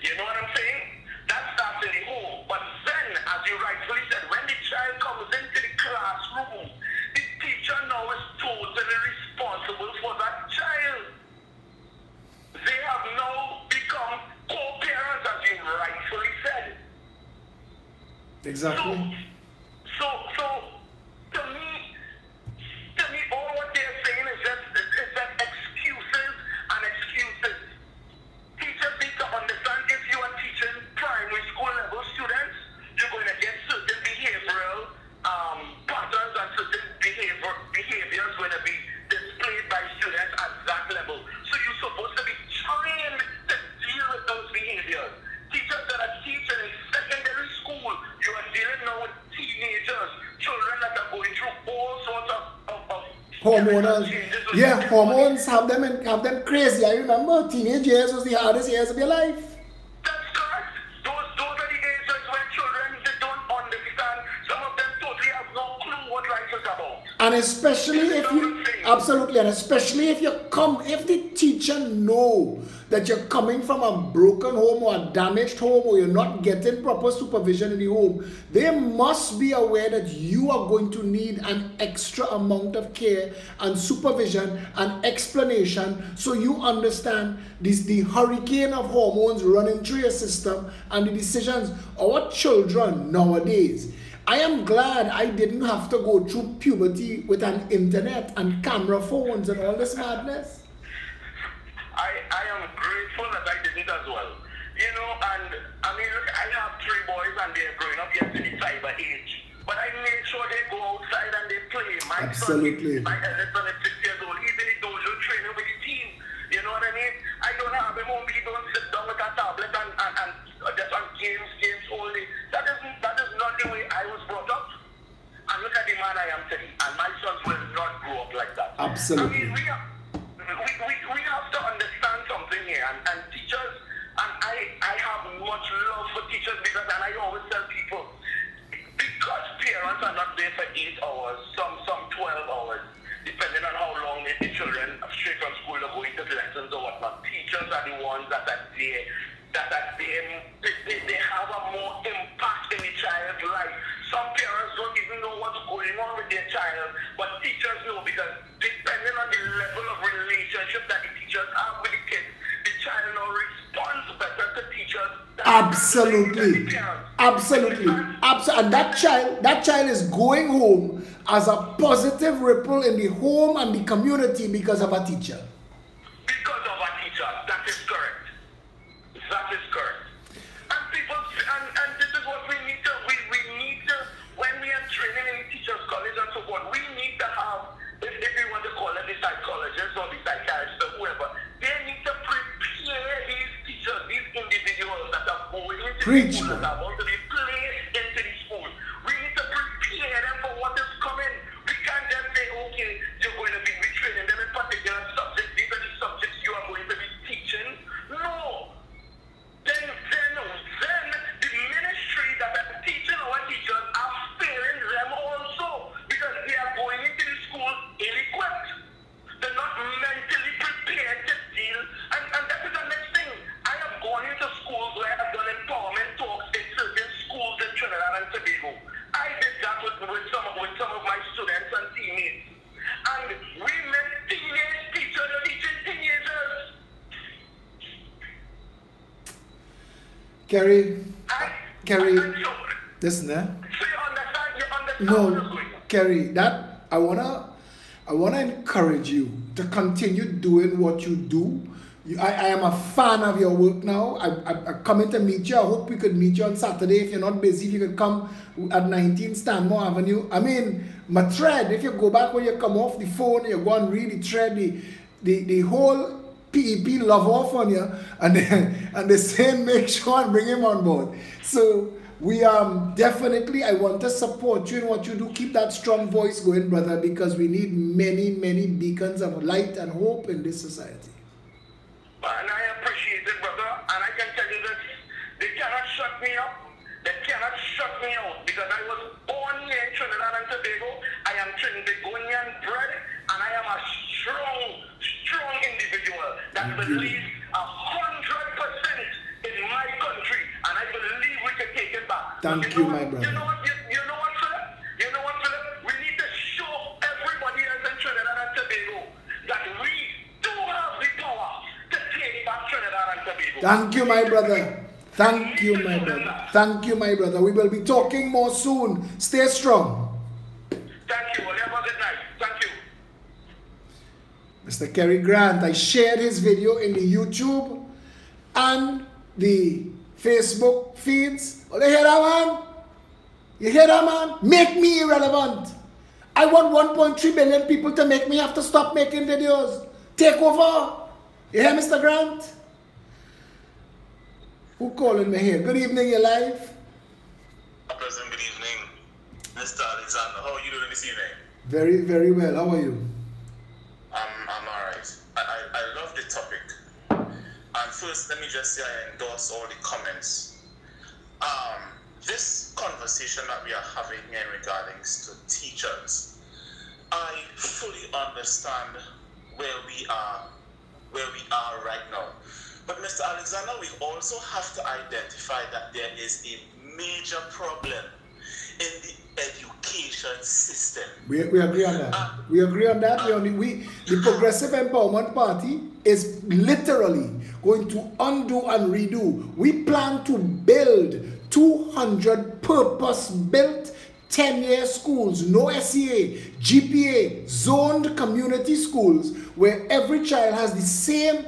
You know what I'm saying? That starts in the home. But then, as you rightfully said, when the child comes into the classroom, the teacher now is totally responsible for that child. They have now become co-parents, as you rightfully said. Exactly. So to me, all what they're saying is just excuses and excuses. Teachers need to understand if you are teaching primary school level students, you're going to get certain behavioral patterns and certain behaviors going to be displayed by students at that level. So you're supposed to be trained to deal with those behaviors. Teachers that are teaching in secondary school, you are dealing now with teenagers, children that are going through all sorts of hormonal changes. Yeah, hormones have them crazy. I remember teenage years was the hardest years of your life. That's correct. Those are the ages when children, they don't understand. Some of them And especially if you, absolutely, and especially if you come, if the teacher know that you're coming from a broken home or a damaged home, or you're not getting proper supervision in the home, they must be aware that you are going to need an extra amount of care and supervision and explanation, so you understand the hurricane of hormones running through your system and the decisions. Our children nowadays, I am glad I didn't have to go through puberty with an internet and camera phones and all this madness. I am grateful that I didn't as well. You know, and I mean, look, I have 3 boys and they're growing up yet in the cyber age. But I make sure they go outside and they play. Absolutely. My eldest son is 6 years old. He's in the dojo training with the team. You know what I mean? I don't have him home. He don't sit down with a tablet and just on games all day. That is not the way I was brought up. And look at the man I am today. And my sons will not grow up like that. Absolutely. I mean, we have to understand something here. And teachers, and I have much love for teachers because, and I always tell people, because parents are not there for 8 hours, some 12 hours, depending on how long the children straight from school are going to lessons or whatnot. Teachers are the ones that are there, they have a more impact in the child's life. Some parents don't even know what's going on with their child, but teachers know, because depending on the level of relationship that the teachers have with the kids, the child now responds better to teachers. Absolutely. Absolutely. And that child is going home as a positive ripple in the home and the community because of a teacher. Because of a teacher. That is correct. That is correct. And people, and this is what we need to, we need to, when we are training in teachers' college and so forth, we need to have, if we want to call it the psychologists or the psychiatrists or whoever, they need to prepare these teachers, these individuals that are going into the school, that are about to be placed into the school. We need to prepare them for what is coming. We can't just say, okay, you're going to be training them in particular subjects. These are the subjects you are going to be teaching. No. Then the ministry that are teaching our teachers are failing them also, because they are going into the school ill-equipped. They're not mentally prepared to deal, and that is the next thing. I have gone into schools where I've done empowerment talks in certain schools in Trinidad and Tobago. I did that with some of my students and teammates. And we met teenage teachers teaching teenagers. Kerry, listen, So you understand no, Kerry, that I wanna encourage you to continue doing what you do. I am a fan of your work now. I'm coming to meet you. I hope we could meet you on Saturday. If you're not busy, if you could come at 19 Stanmore Avenue. I mean, my thread, if you go back when you come off the phone, you go and read the thread, the whole PEP love off on you, and they say make sure and bring him on board. So we definitely, I want to support you in what you do. Keep that strong voice going, brother, because we need many beacons of light and hope in this society. And I appreciate it, brother. And I can tell you this, they cannot shut me up. They cannot shut me out, because I was born here in Trinidad and Tobago. I am Trinidadian bred, and I am a strong individual that believes 100% in my country, and I believe we can take it back. Thank you, my brother. You know what, Philip? You know what, Philip? We need to show everybody else in Trinidad and Tobago that we do have the power to take back Trinidad and Tobago. Thank you, my brother. Thank you, my brother. Thank you, my brother. We will be talking more soon. Stay strong. Thank you. Have a good night. Thank you. Mr. Kerry Grant, I shared his video in the YouTube and the Facebook feeds. Oh, you hear that, man? You hear that, man? Make me irrelevant. I want 1.3 billion people to make me have to stop making videos. Take over. You hear, Mr. Grant? Who calling me here? Good evening, you're live. President, good evening. Mr. Alexander, how are you doing this evening? Very well. How are you? I'm alright. I love the topic. And first, let me just say I endorse all the comments. This conversation that we are having here regarding to teachers, I fully understand where we are right now. But Mr. Alexander, we also have to identify that there is a major problem in the education system. We agree on that. We agree on that. The Progressive Empowerment Party is literally going to undo and redo. We plan to build 200 purpose-built 10-year schools, no SEA, GPA, zoned community schools, where every child has the same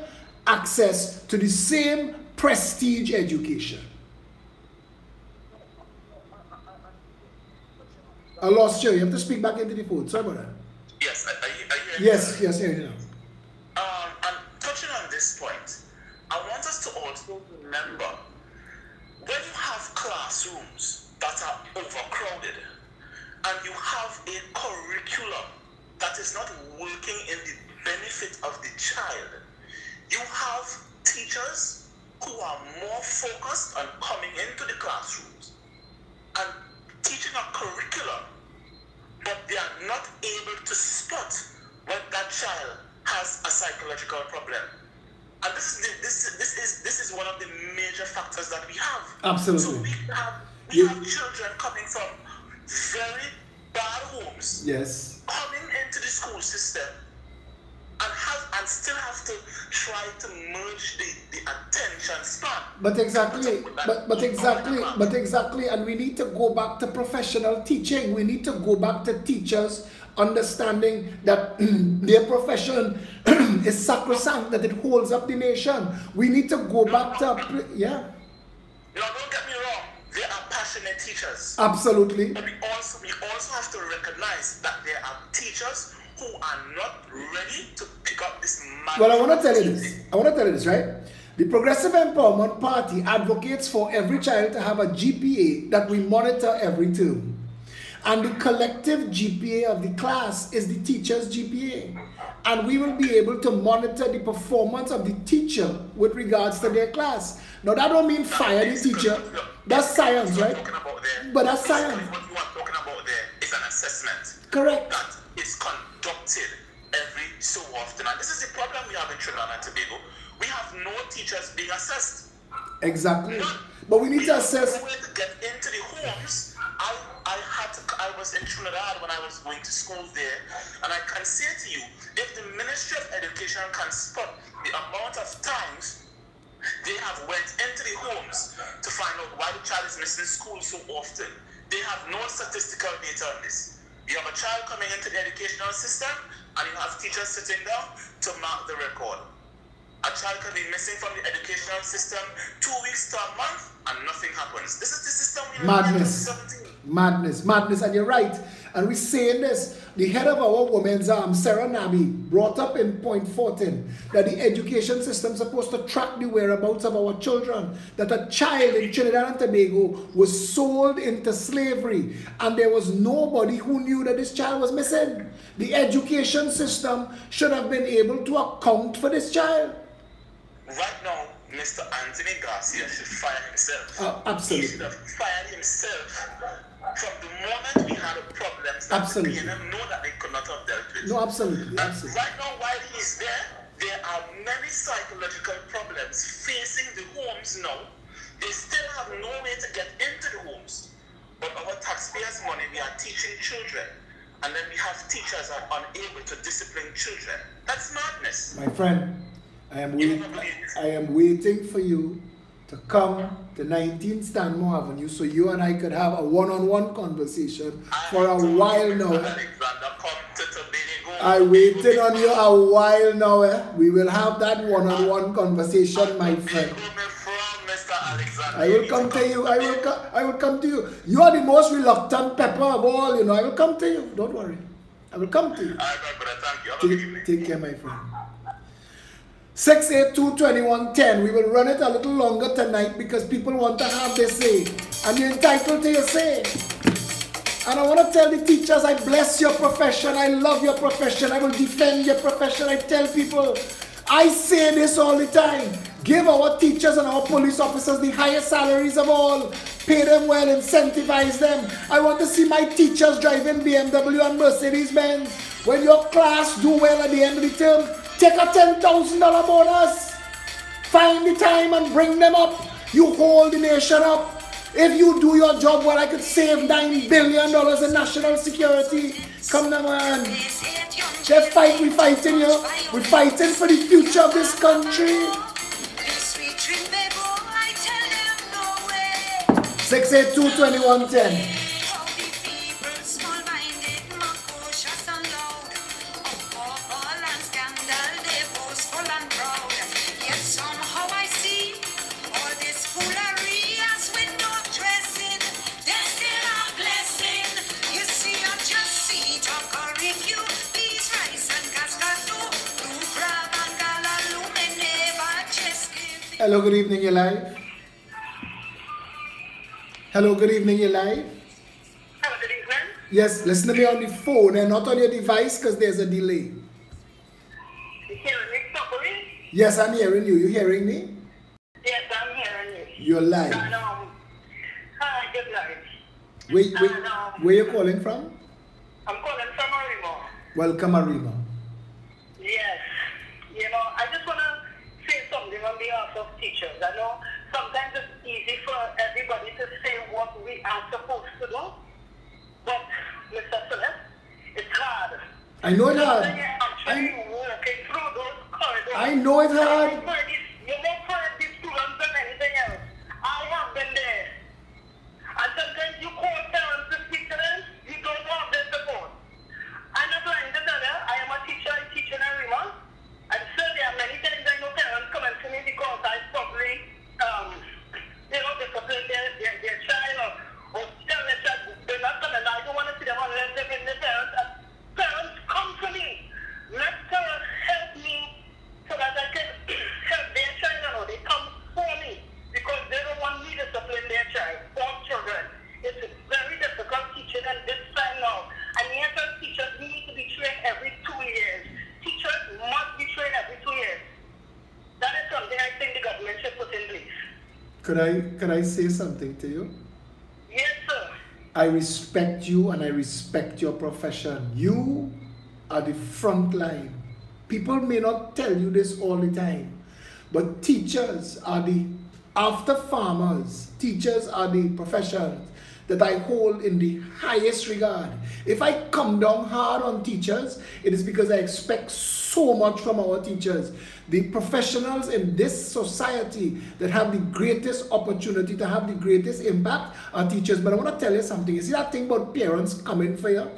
access to the same prestige education. I lost you. You have to speak back into the phone. Sorry about that. Yes, are you yes, here you know. And touching on this point, I want us to also remember when you have classrooms that are overcrowded and you have a curriculum that is not working in the benefit of the child, you have teachers who are more focused on coming into the classrooms and teaching a curriculum, but they are not able to spot when that child has a psychological problem. And this is one of the major factors that we have. Absolutely. So we have children coming from very bad homes. Yes. Coming into the school system and still have to try to merge the attention span. But exactly, and we need to go back to professional teaching. We need to go back to teachers understanding that their profession is sacrosanct, that it holds up the nation. We need to go back to, yeah. No, don't get me wrong. They are passionate teachers. Absolutely. But we also have to recognize that there are teachers who are not ready to pick up this matter. Well, I want to tell you this, right? The Progressive Empowerment Party advocates for every child to have a GPA that we monitor every term. And the collective GPA of the class is the teacher's GPA. And we will be able to monitor the performance of the teacher with regards to their class. Now, that don't mean fire the teacher. That's science, right? But that's science. What you are talking about there is an assessment. Correct. That is conducted every so often. And this is the problem we have in Trinidad and Tobago. We have no teachers being assessed. Exactly. None. But we need to assess. No way to get into the homes. I was in Trinidad when I was going to school there, and I can say to you, if the Ministry of Education can spot the amount of times they have went into the homes to find out why the child is missing school so often, they have no statistical data on this. You have a child coming into the educational system, and you have teachers sitting down to mark the record. A child can be missing from the educational system 2 weeks to a month, and nothing happens. This is the system we have in 2017. Madness, and you're right. And we're saying this. The head of our women's arm, Sarah Nabi, brought up in point 14 that the education system is supposed to track the whereabouts of our children. That a child in Trinidad and Tobago was sold into slavery, and there was nobody who knew that this child was missing. The education system should have been able to account for this child. Right now, Mr. Anthony Garcia should fire himself. Absolutely. He should have fired himself from the moment we had a problem. Absolutely. The PNM know that they could not have dealt with. No, absolutely. And right now, while he is there are many psychological problems facing the homes now. They still have no way to get into the homes. But our taxpayers' money, we are teaching children. And then we have teachers that are unable to discipline children. That's madness. My friend, I am waiting for you to come to 19 Stanmore Avenue so you and I could have a one-on-one conversation for a while now. I waited on you a while now. We will have that one-on-one conversation, my friend. I will come to you. I will come to you. You are the most reluctant pepper of all, you know. I will come to you. Don't worry. I will come to you. Take care, my friend. 682-2110. We will run it a little longer tonight because people want to have their say. And you're entitled to your say. And I want to tell the teachers, I bless your profession. I love your profession. I will defend your profession. I tell people, I say this all the time. Give our teachers and our police officers the highest salaries of all. Pay them well, incentivize them. I want to see my teachers driving BMW and Mercedes-Benz. When your class do well at the end of the term, take a $10,000 bonus. Find the time and bring them up. You hold the nation up. If you do your job well, I could save $9 billion in national security. Come now, man. They fight, we fighting here. We're fighting for the future of this country. 682-2110. Hello, good evening, you're live. Hello, good evening, you're live. Hello, good evening. Yes, listen to me on the phone and not on your device because there's a delay. You hearing me properly? Yes, I'm hearing you. You hearing me? Yes, I'm hearing you. You're live. And, hi, good night. Where you calling from? I'm calling from Arima. Welcome, Arima. Yes. You know, I just want to say something on behalf of teachers. I know sometimes it's easy for everybody to say what we are supposed to do, but Mr. Philip, it's hard. I know it's hard. You're actually walking through those corridors. I know it's hard. You won't find these students and anything else. I have been there. And sometimes you call parents to speak to them, you don't have their support. I'm not lying to tell you, I am a teacher, I teach in Arima. And so there are many times I know parents coming to me because I probably, discipline their child or tell their child they're not coming. I don't want to see them unless they've been the parents. And parents come to me, not to help me so that I can help their child. No, they come for me because they don't want me to discipline their child or children. It's very difficult teaching at this time now. And yes, as teachers, we need to be trained every 2 years. Teachers must be trained every 2 years. That is something I think the government should put in place. Could I say something to you? Yes, sir. I respect you and I respect your profession. You are the front line. People may not tell you this all the time, but teachers are after farmers, teachers are the professions that I hold in the highest regard. If I come down hard on teachers, it is because I expect so much from our teachers. The professionals in this society that have the greatest opportunity to have the greatest impact are teachers. But I want to tell you something. You see that thing about parents coming for you?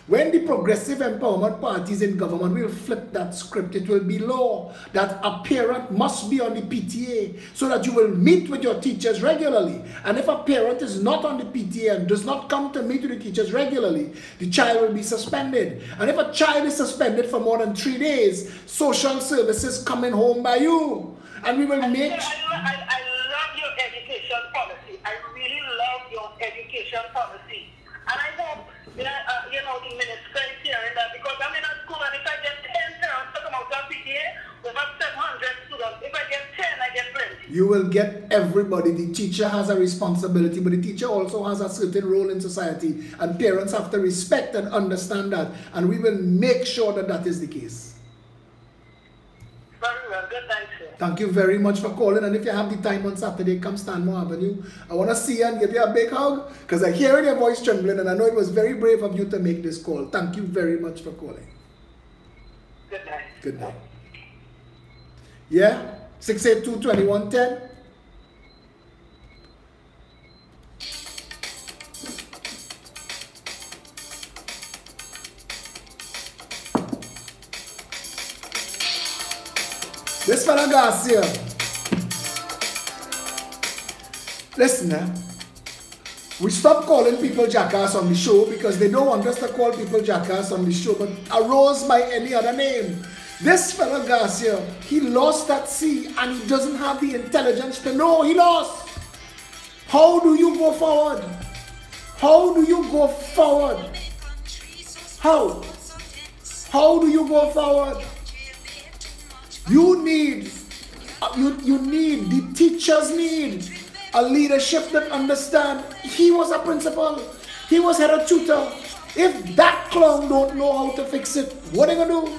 When the progressive empowerment parties in government will flip that script, it will be law that a parent must be on the PTA so that you will meet with your teachers regularly. And if a parent is not on the PTA and does not come to meet with the teachers regularly, the child will be suspended. And if a child is suspended for more than 3 days, social services coming home by you. And we will make... I love your education policy. I really love your education policy. And I hope the minister is hearing that because I'm in a school and if I get 10 parents to come out of PTA, over 700 students. If I get 10, I get plenty. You will get everybody. The teacher has a responsibility, but the teacher also has a certain role in society, and parents have to respect and understand that, and we will make sure that that is the case. Very well. Good night, sir. Thank you very much for calling, and if you have the time on Saturday, come Stanmore Avenue. I want to see you and give you a big hug because I hear your voice trembling, and I know it was very brave of you to make this call. Thank you very much for calling. Good night. Good night. Yeah? 682-2110. This fella Garcia. Listen, we stopped calling people jackass on the show because they don't want us to call people jackass on the show, but arose by any other name. This fella Garcia, he lost that C and he doesn't have the intelligence to know he lost. How do you go forward? How do you go forward? How? How do you go forward? You need, the teachers need a leadership that understand. He was a principal, he was head of tutor, If that clown don't know how to fix it, what are they gonna do?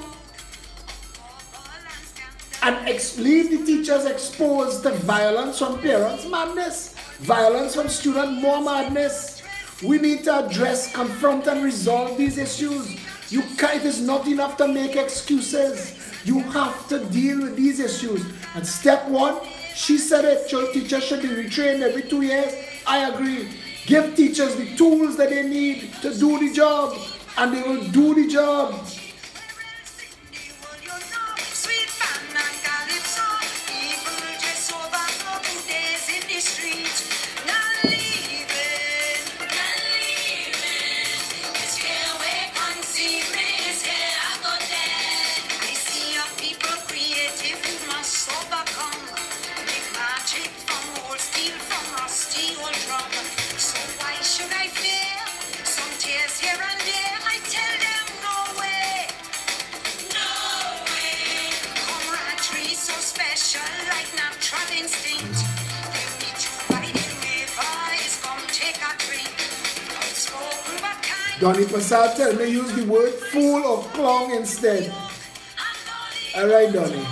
And leave the teachers exposed to violence from parents, madness. Violence from students, more madness. We need to address, confront, and resolve these issues. It is not enough to make excuses. You have to deal with these issues. And step one, she said it, teachers should be retrained every 2 years. I agree. Give teachers the tools that they need to do the job, and they will do the job. Donny Passat tell me use the word fool or clown instead. Alright, Donny.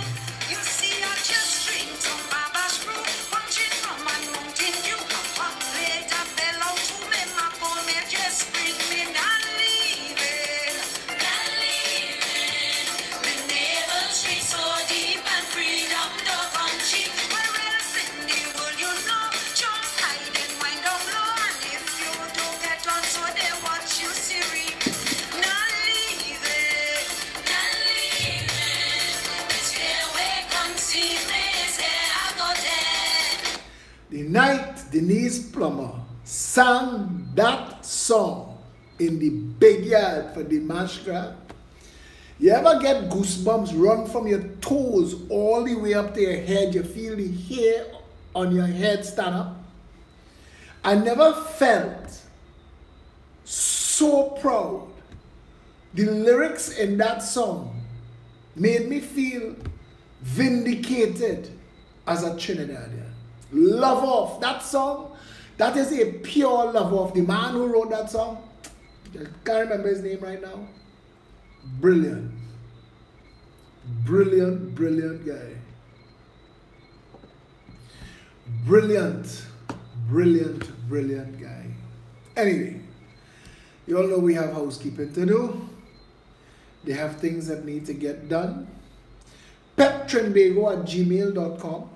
The night Denise Plummer sang that song in the big yard for the Mashcraft, you ever get goosebumps run from your toes all the way up to your head? You feel the hair on your head stand up? I never felt so proud. The lyrics in that song made me feel vindicated as a Trinidadian. Love Off, that song, that is a pure love off. The man who wrote that song, I can't remember his name right now. Brilliant. Brilliant, brilliant guy. Brilliant, brilliant, brilliant guy. Anyway, you all know we have housekeeping to do. They have things that need to get done. peptrinbago@gmail.com.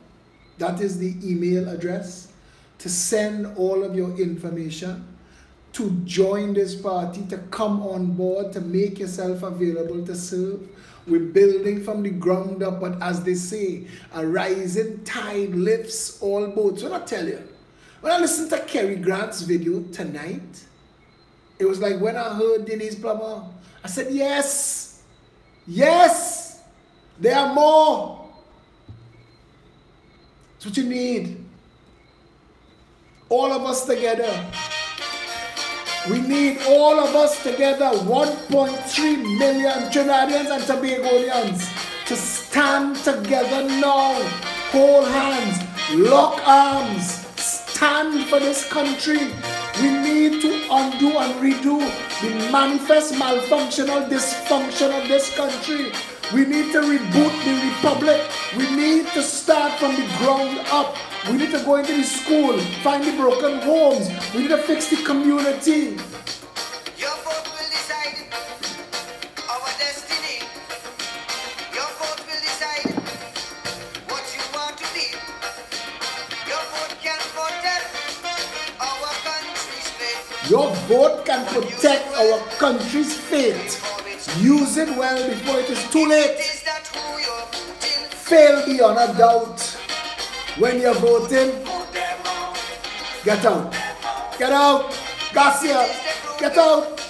That is the email address to send all of your information, to join this party, to come on board, to make yourself available to serve. We're building from the ground up, but as they say, a rising tide lifts all boats. What I tell you, when I listened to Kerry Grant's video tonight, it was like when I heard Denise Plummer, I said, yes, yes, there are more. That's what you need. All of us together. We need all of us together, 1.3 million Trinidadians and Tobagonians, to stand together now, hold hands, lock arms, stand for this country. We need to undo and redo the manifest malfunctional dysfunction of this country. We need to reboot the republic. We need to start from the ground up. We need to go into the school, find the broken homes. We need to fix the community. Your vote will decide our destiny. Your vote will decide what you want to be. Your vote can protect our country's fate. Your vote can protect our country's fate. Use it well before it is too late. Fail beyond a doubt. When you're voting, get out. Get out. Garcia, get out.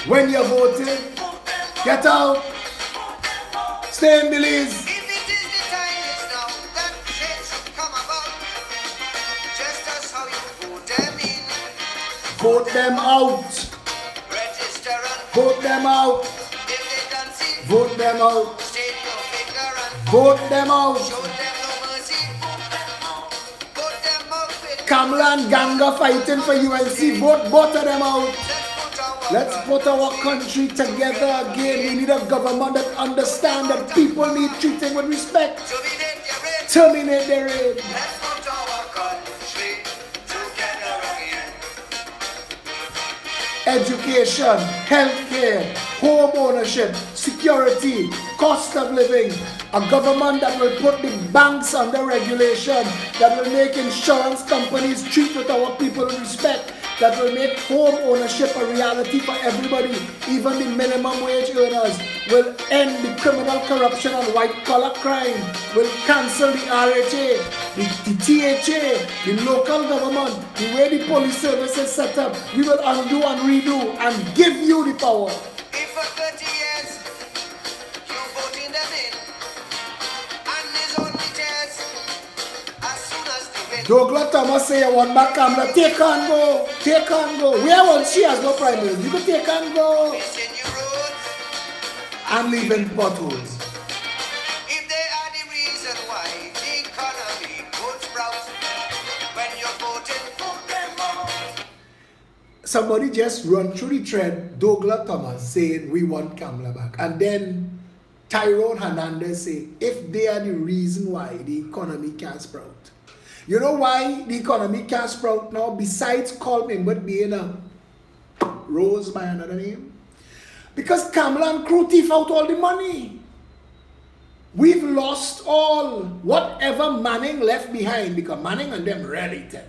When you're voting, get out. Stay in Belize. Vote them out. Vote them out. Vote them out. Vote them out. Kamala and Ganga fighting for UNC. Vote both of them out. Let's put our country together again. We need a government that understands that people need treating with respect. Terminate the raid. Let's put our country together again. Education, healthcare, home ownership, security, cost of living. A government that will put the banks under regulation, that will make insurance companies treat with our people with respect, that will make home ownership a reality for everybody, even the minimum wage earners, will end the criminal corruption and white-collar crime, will cancel the RHA, the THA, the local government, the way the police service is set up. We will undo and redo and give you the power. If for 30 years you voting them in, and there's only tears, as soon as the wind Douglas Thomas say you want back Kamala, take and go, take and go. Where was she as no prime minister? You could take and go is in your roads, and leave in potholes. if they are the reason why the economy could sprout, when you're voting, vote them out. Somebody just run through the thread, Douglas Thomas saying we want Kamala back. And then Tyrone Hernandez say, if they are the reason why the economy can't sprout. You know why the economy can't sprout now, besides Colman but being a Rose by another name? Because Kamala and crew thief out all the money. We've lost all, whatever Manning left behind, because Manning and them related.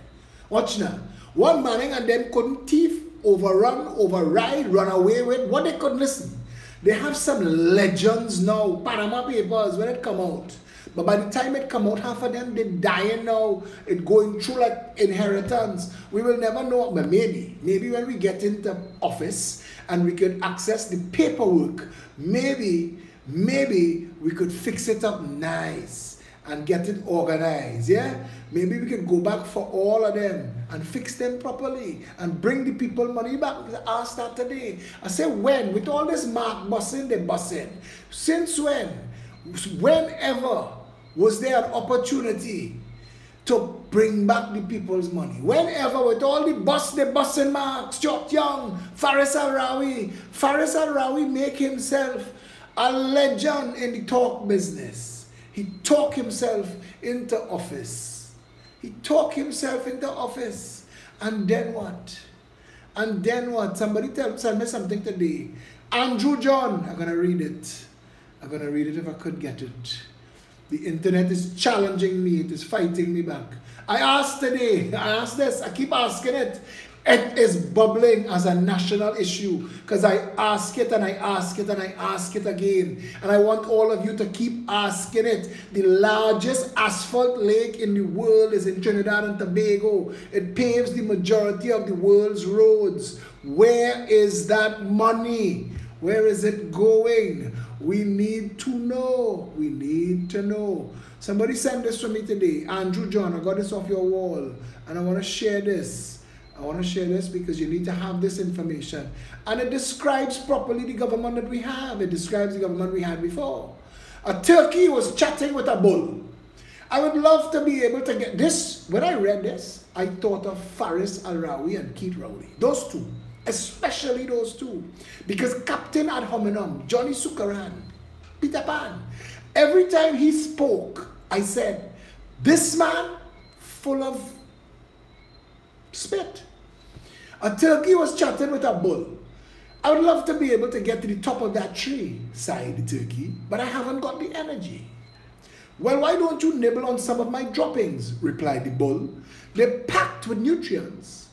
Watch now. One Manning and them couldn't thief, overrun, override, run away with. What they couldn't listen. They have some legends now, Panama Papers, when it come out. But by the time it come out, half of them, they dying now. It going through like inheritance. We will never know, but maybe when we get into office and we could access the paperwork, maybe we could fix it up nice and get it organized, yeah? Maybe we could go back for all of them and fix them properly and bring the people money back. I asked that today. I said, when? With all this mark busing, they busing. Since when? Whenever was there an opportunity to bring back the people's money? Whenever, with all the busing marks, Stuart Young, Faris Al-Rawi. Faris Al-Rawi make himself a legend in the talk business. He talked himself into office. He talked himself into office. And then what? And then what? Somebody tell me something today. Andrew John, I'm going to read it. I'm going to read it if I could get it. The internet is challenging me. It is fighting me back. I asked today, I asked this, I keep asking it. It is bubbling as a national issue because I ask it and I ask it and I ask it again. And I want all of you to keep asking it. The largest asphalt lake in the world is in Trinidad and Tobago. It paves the majority of the world's roads. Where is that money? Where is it going? We need to know. We need to know. Somebody sent this to me today. Andrew John, I got this off your wall. And I want to share this. I want to share this because you need to have this information. And it describes properly the government that we have. It describes the government we had before. A turkey was chatting with a bull. I would love to be able to get this. When I read this, I thought of Faris Al-Rawi and Keith Rowley. Those two. Especially those two. Because Captain ad hominem, Johnny Sukaran, Peter Pan, every time he spoke, I said, this man full of spit. A turkey was chatting with a bull. I would love to be able to get to the top of that tree, sighed the turkey, but I haven't got the energy. Well, why don't you nibble on some of my droppings, replied the bull. They're packed with nutrients.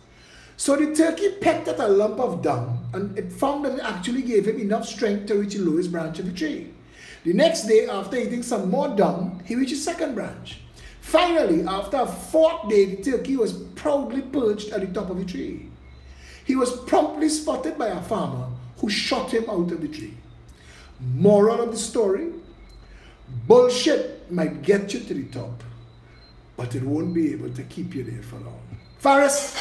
So the turkey pecked at a lump of dung and it found that it actually gave him enough strength to reach the lowest branch of the tree. The next day, after eating some more dung, he reached the second branch. Finally, after a fourth day, the turkey was proudly perched at the top of the tree. He was promptly spotted by a farmer who shot him out of the tree. Moral of the story, bullshit might get you to the top, but it won't be able to keep you there for long. Faris.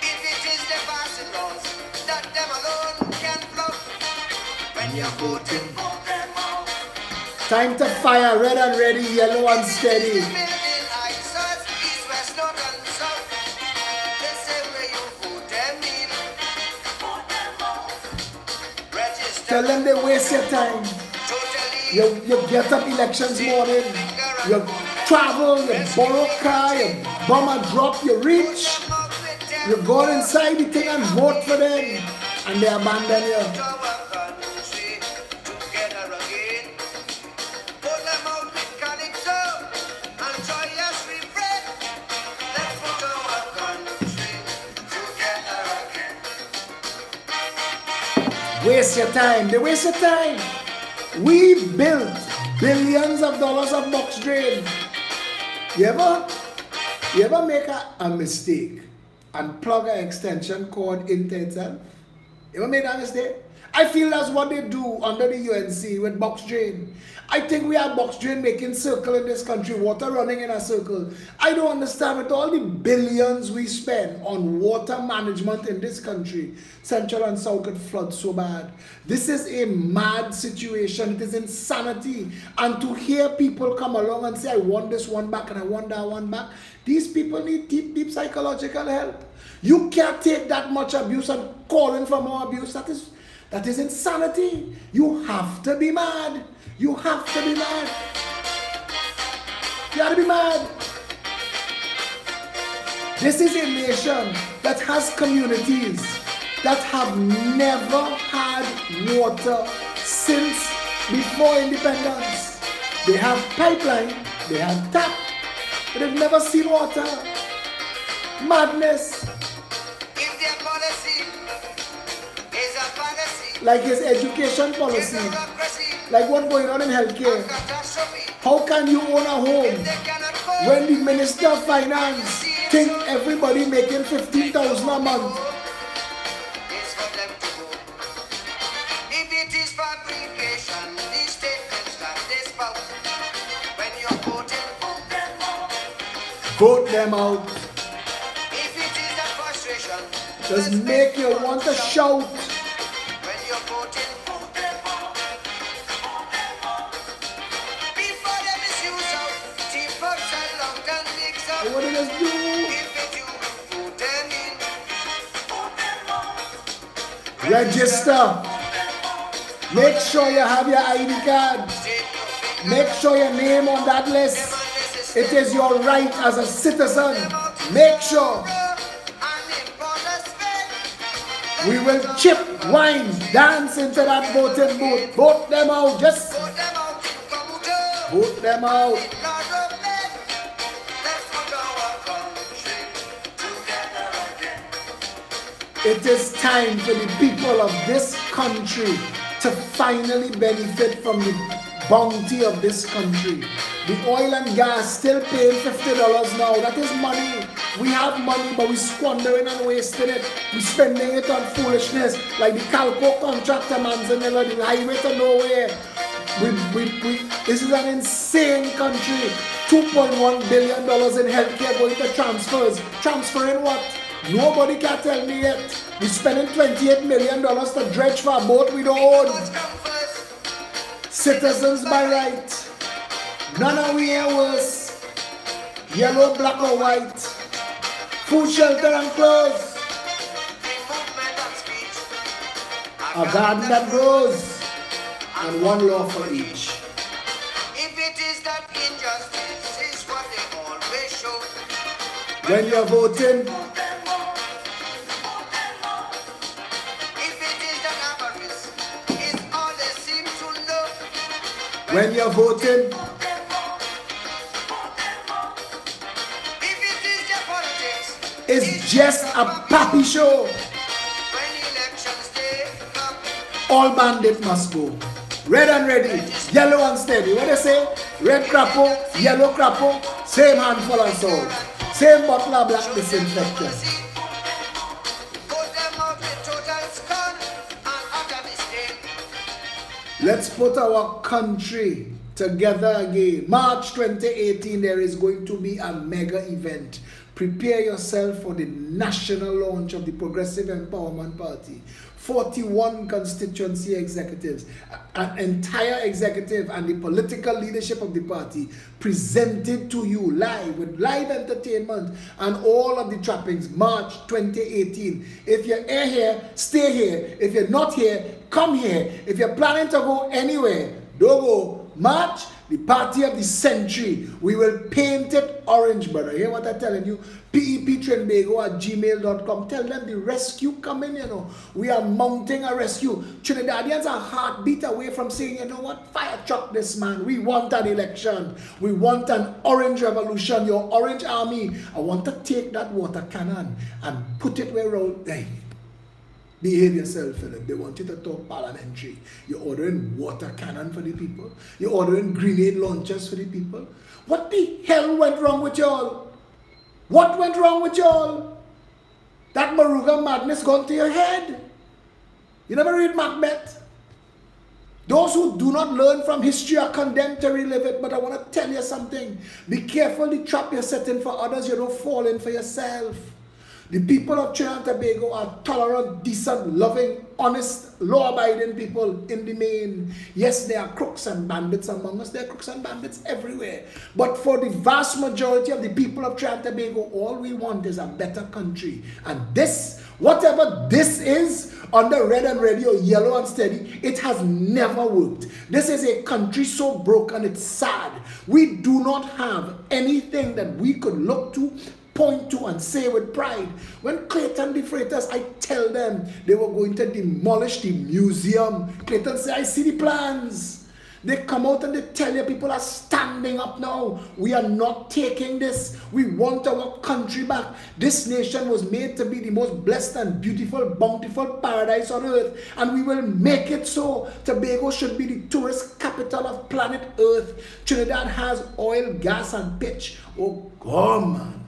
If it is the passing laws that them alone can block, when you're voting, vote them out. Time to fire, red and ready, yellow and steady. Building ISIS, east, west, Tell them they waste your time. You get up elections morning, you travel, you borrow car, you bomb a drop, you reach, you go inside the thing and vote for them, and they abandon you. Waste your time. They waste your time. We built billions of dollars of box drain. You ever make a mistake and plug an extension cord into itself? You ever made that mistake? I feel that's what they do under the UNC with box drain. I think we have box drain making circle in this country, water running in a circle. I don't understand with all the billions we spend on water management in this country, Central and South could flood so bad. This is a mad situation. It is insanity. And to hear people come along and say, I want this one back and I want that one back, these people need deep, deep psychological help. You can't take that much abuse and calling for more abuse. That is insanity. You have to be mad. You have to be mad. You have to be mad. This is a nation that has communities that have never had water since before independence. They have pipeline, they have tap, but they've never seen water. Madness. If their policy is a fallacy, like his education policy, bureaucracy, like what's going on in healthcare. catastrophe, How can you own a home they cannot cope. when the Minister of Finance think everybody making 15,000 a month? It's for them to go. If it is fabrication, these statements that they spout. When you're voting, Vote them out. if it is a frustration, Just make you want to shout. when you're voting, before they misuse out, teapots and long and mix up. What did us do? If it you, vote them in. Register. Make sure you have your ID card. State no finger, Make sure your name on that list. It is your right as a citizen. Make sure. and import a spec. We will chip, wine, dance into that voting booth. Vote them out. Just Vote them out, come to. vote them out. Lord of men, let's put our country together again. It is time for the people of this country to finally benefit from the bounty of this country. The oil and gas still paying $50 now. That is money. We have money, but we're squandering and wasting it. We're spending it on foolishness, like the Calco contractor Manzanilla, the highway to nowhere. This is an insane country. $2.1 billion in healthcare going to transfers. Transferring what? Nobody can tell me yet. We're spending $28 million to dredge for a boat we don't own. Votes come first. Citizens by right. None of we are worse. Yellow, black or white. Food, shelter and clothes. Free movement and speech. A garden that grows. And one law for each. If it is that injustice is what they always show. When you're voting, If it is that avarice is all they seem to know. when you're voting, If it is their politics, it's just a pappy show. when elections day come. All bandit must go. Red and ready, yellow and steady. What they say? Red crapo, yellow crapo, same handful of salt. Same bottle of black disinfectant. Vote them out with total scorn and utter disdain. Let's put our country together again. March 2018, there is going to be a mega event. Prepare yourself for the national launch of the Progressive Empowerment Party. 41 constituency executives, an entire executive and the political leadership of the party presented to you live with live entertainment and all of the trappings, March 2018. If you're here, stay here. If you're not here, come here. If you're planning to go anywhere, don't go. March, the party of the century. We will paint it orange, brother. Hear what I'm telling you? peptrinbago@gmail.com. Tell them the rescue coming, you know. We are mounting a rescue. Trinidadians are heartbeat away from saying, you know what, fire truck this man. We want an election. We want an orange revolution. Your orange army. I want to take that water cannon and put it where road. Hey, behave yourself, Philip. They want you to talk parliamentary. You're ordering water cannon for the people. You're ordering grenade launchers for the people. What the hell went wrong with y'all? What went wrong with y'all? That Moruga madness gone to your head. You never read Macbeth. Those who do not learn from history are condemned to relive it. But I want to tell you something. Be careful the trap you're setting for others. You don't fall in for yourself. The people of Trinidad and Tobago are tolerant, decent, loving, honest, law-abiding people in the main. Yes, there are crooks and bandits among us. There are crooks and bandits everywhere. But for the vast majority of the people of Trinidad and Tobago, all we want is a better country. And this, whatever this is, under red and radio, yellow and steady, it has never worked. This is a country so broken, it's sad. We do not have anything that we could look to, point to and say with pride. When Clayton the Freitas, I tell them they were going to demolish the museum. Clayton say, I see the plans. They come out and they tell you people are standing up now. We are not taking this. We want our country back. This nation was made to be the most blessed and beautiful, bountiful paradise on earth. And we will make it so. Tobago should be the tourist capital of planet Earth. Trinidad has oil, gas and pitch. Oh God, man.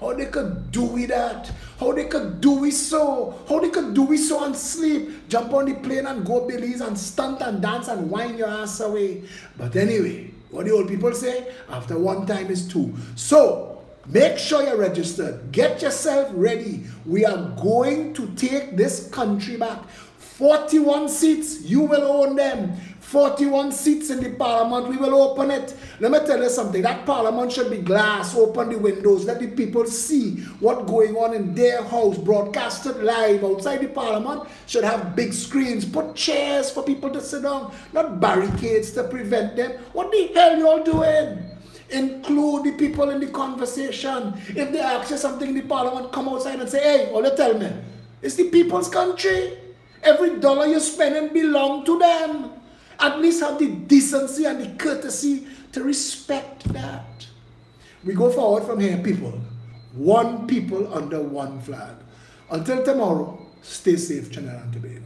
How they could do with that? How they could do it so? How they could do it so and sleep? Jump on the plane and go Belize and stunt and dance and whine your ass away. But anyway, what the old people say? After one time is two. So, make sure you're registered. Get yourself ready. We are going to take this country back. 41 seats, you will own them. 41 seats in the parliament, we will open it. Let me tell you something, that parliament should be glass, open the windows, let the people see what's going on in their house, broadcasted live outside the parliament, should have big screens, put chairs for people to sit down, not barricades to prevent them. What the hell you all doing? Include the people in the conversation. If they ask you something in the parliament, come outside and say, hey, all you tell me, it's the people's country. Every dollar you're spending belongs to them. At least have the decency and the courtesy to respect that. We go forward from here, people. One people under one flag. Until tomorrow, stay safe, Trinidad and Tobago.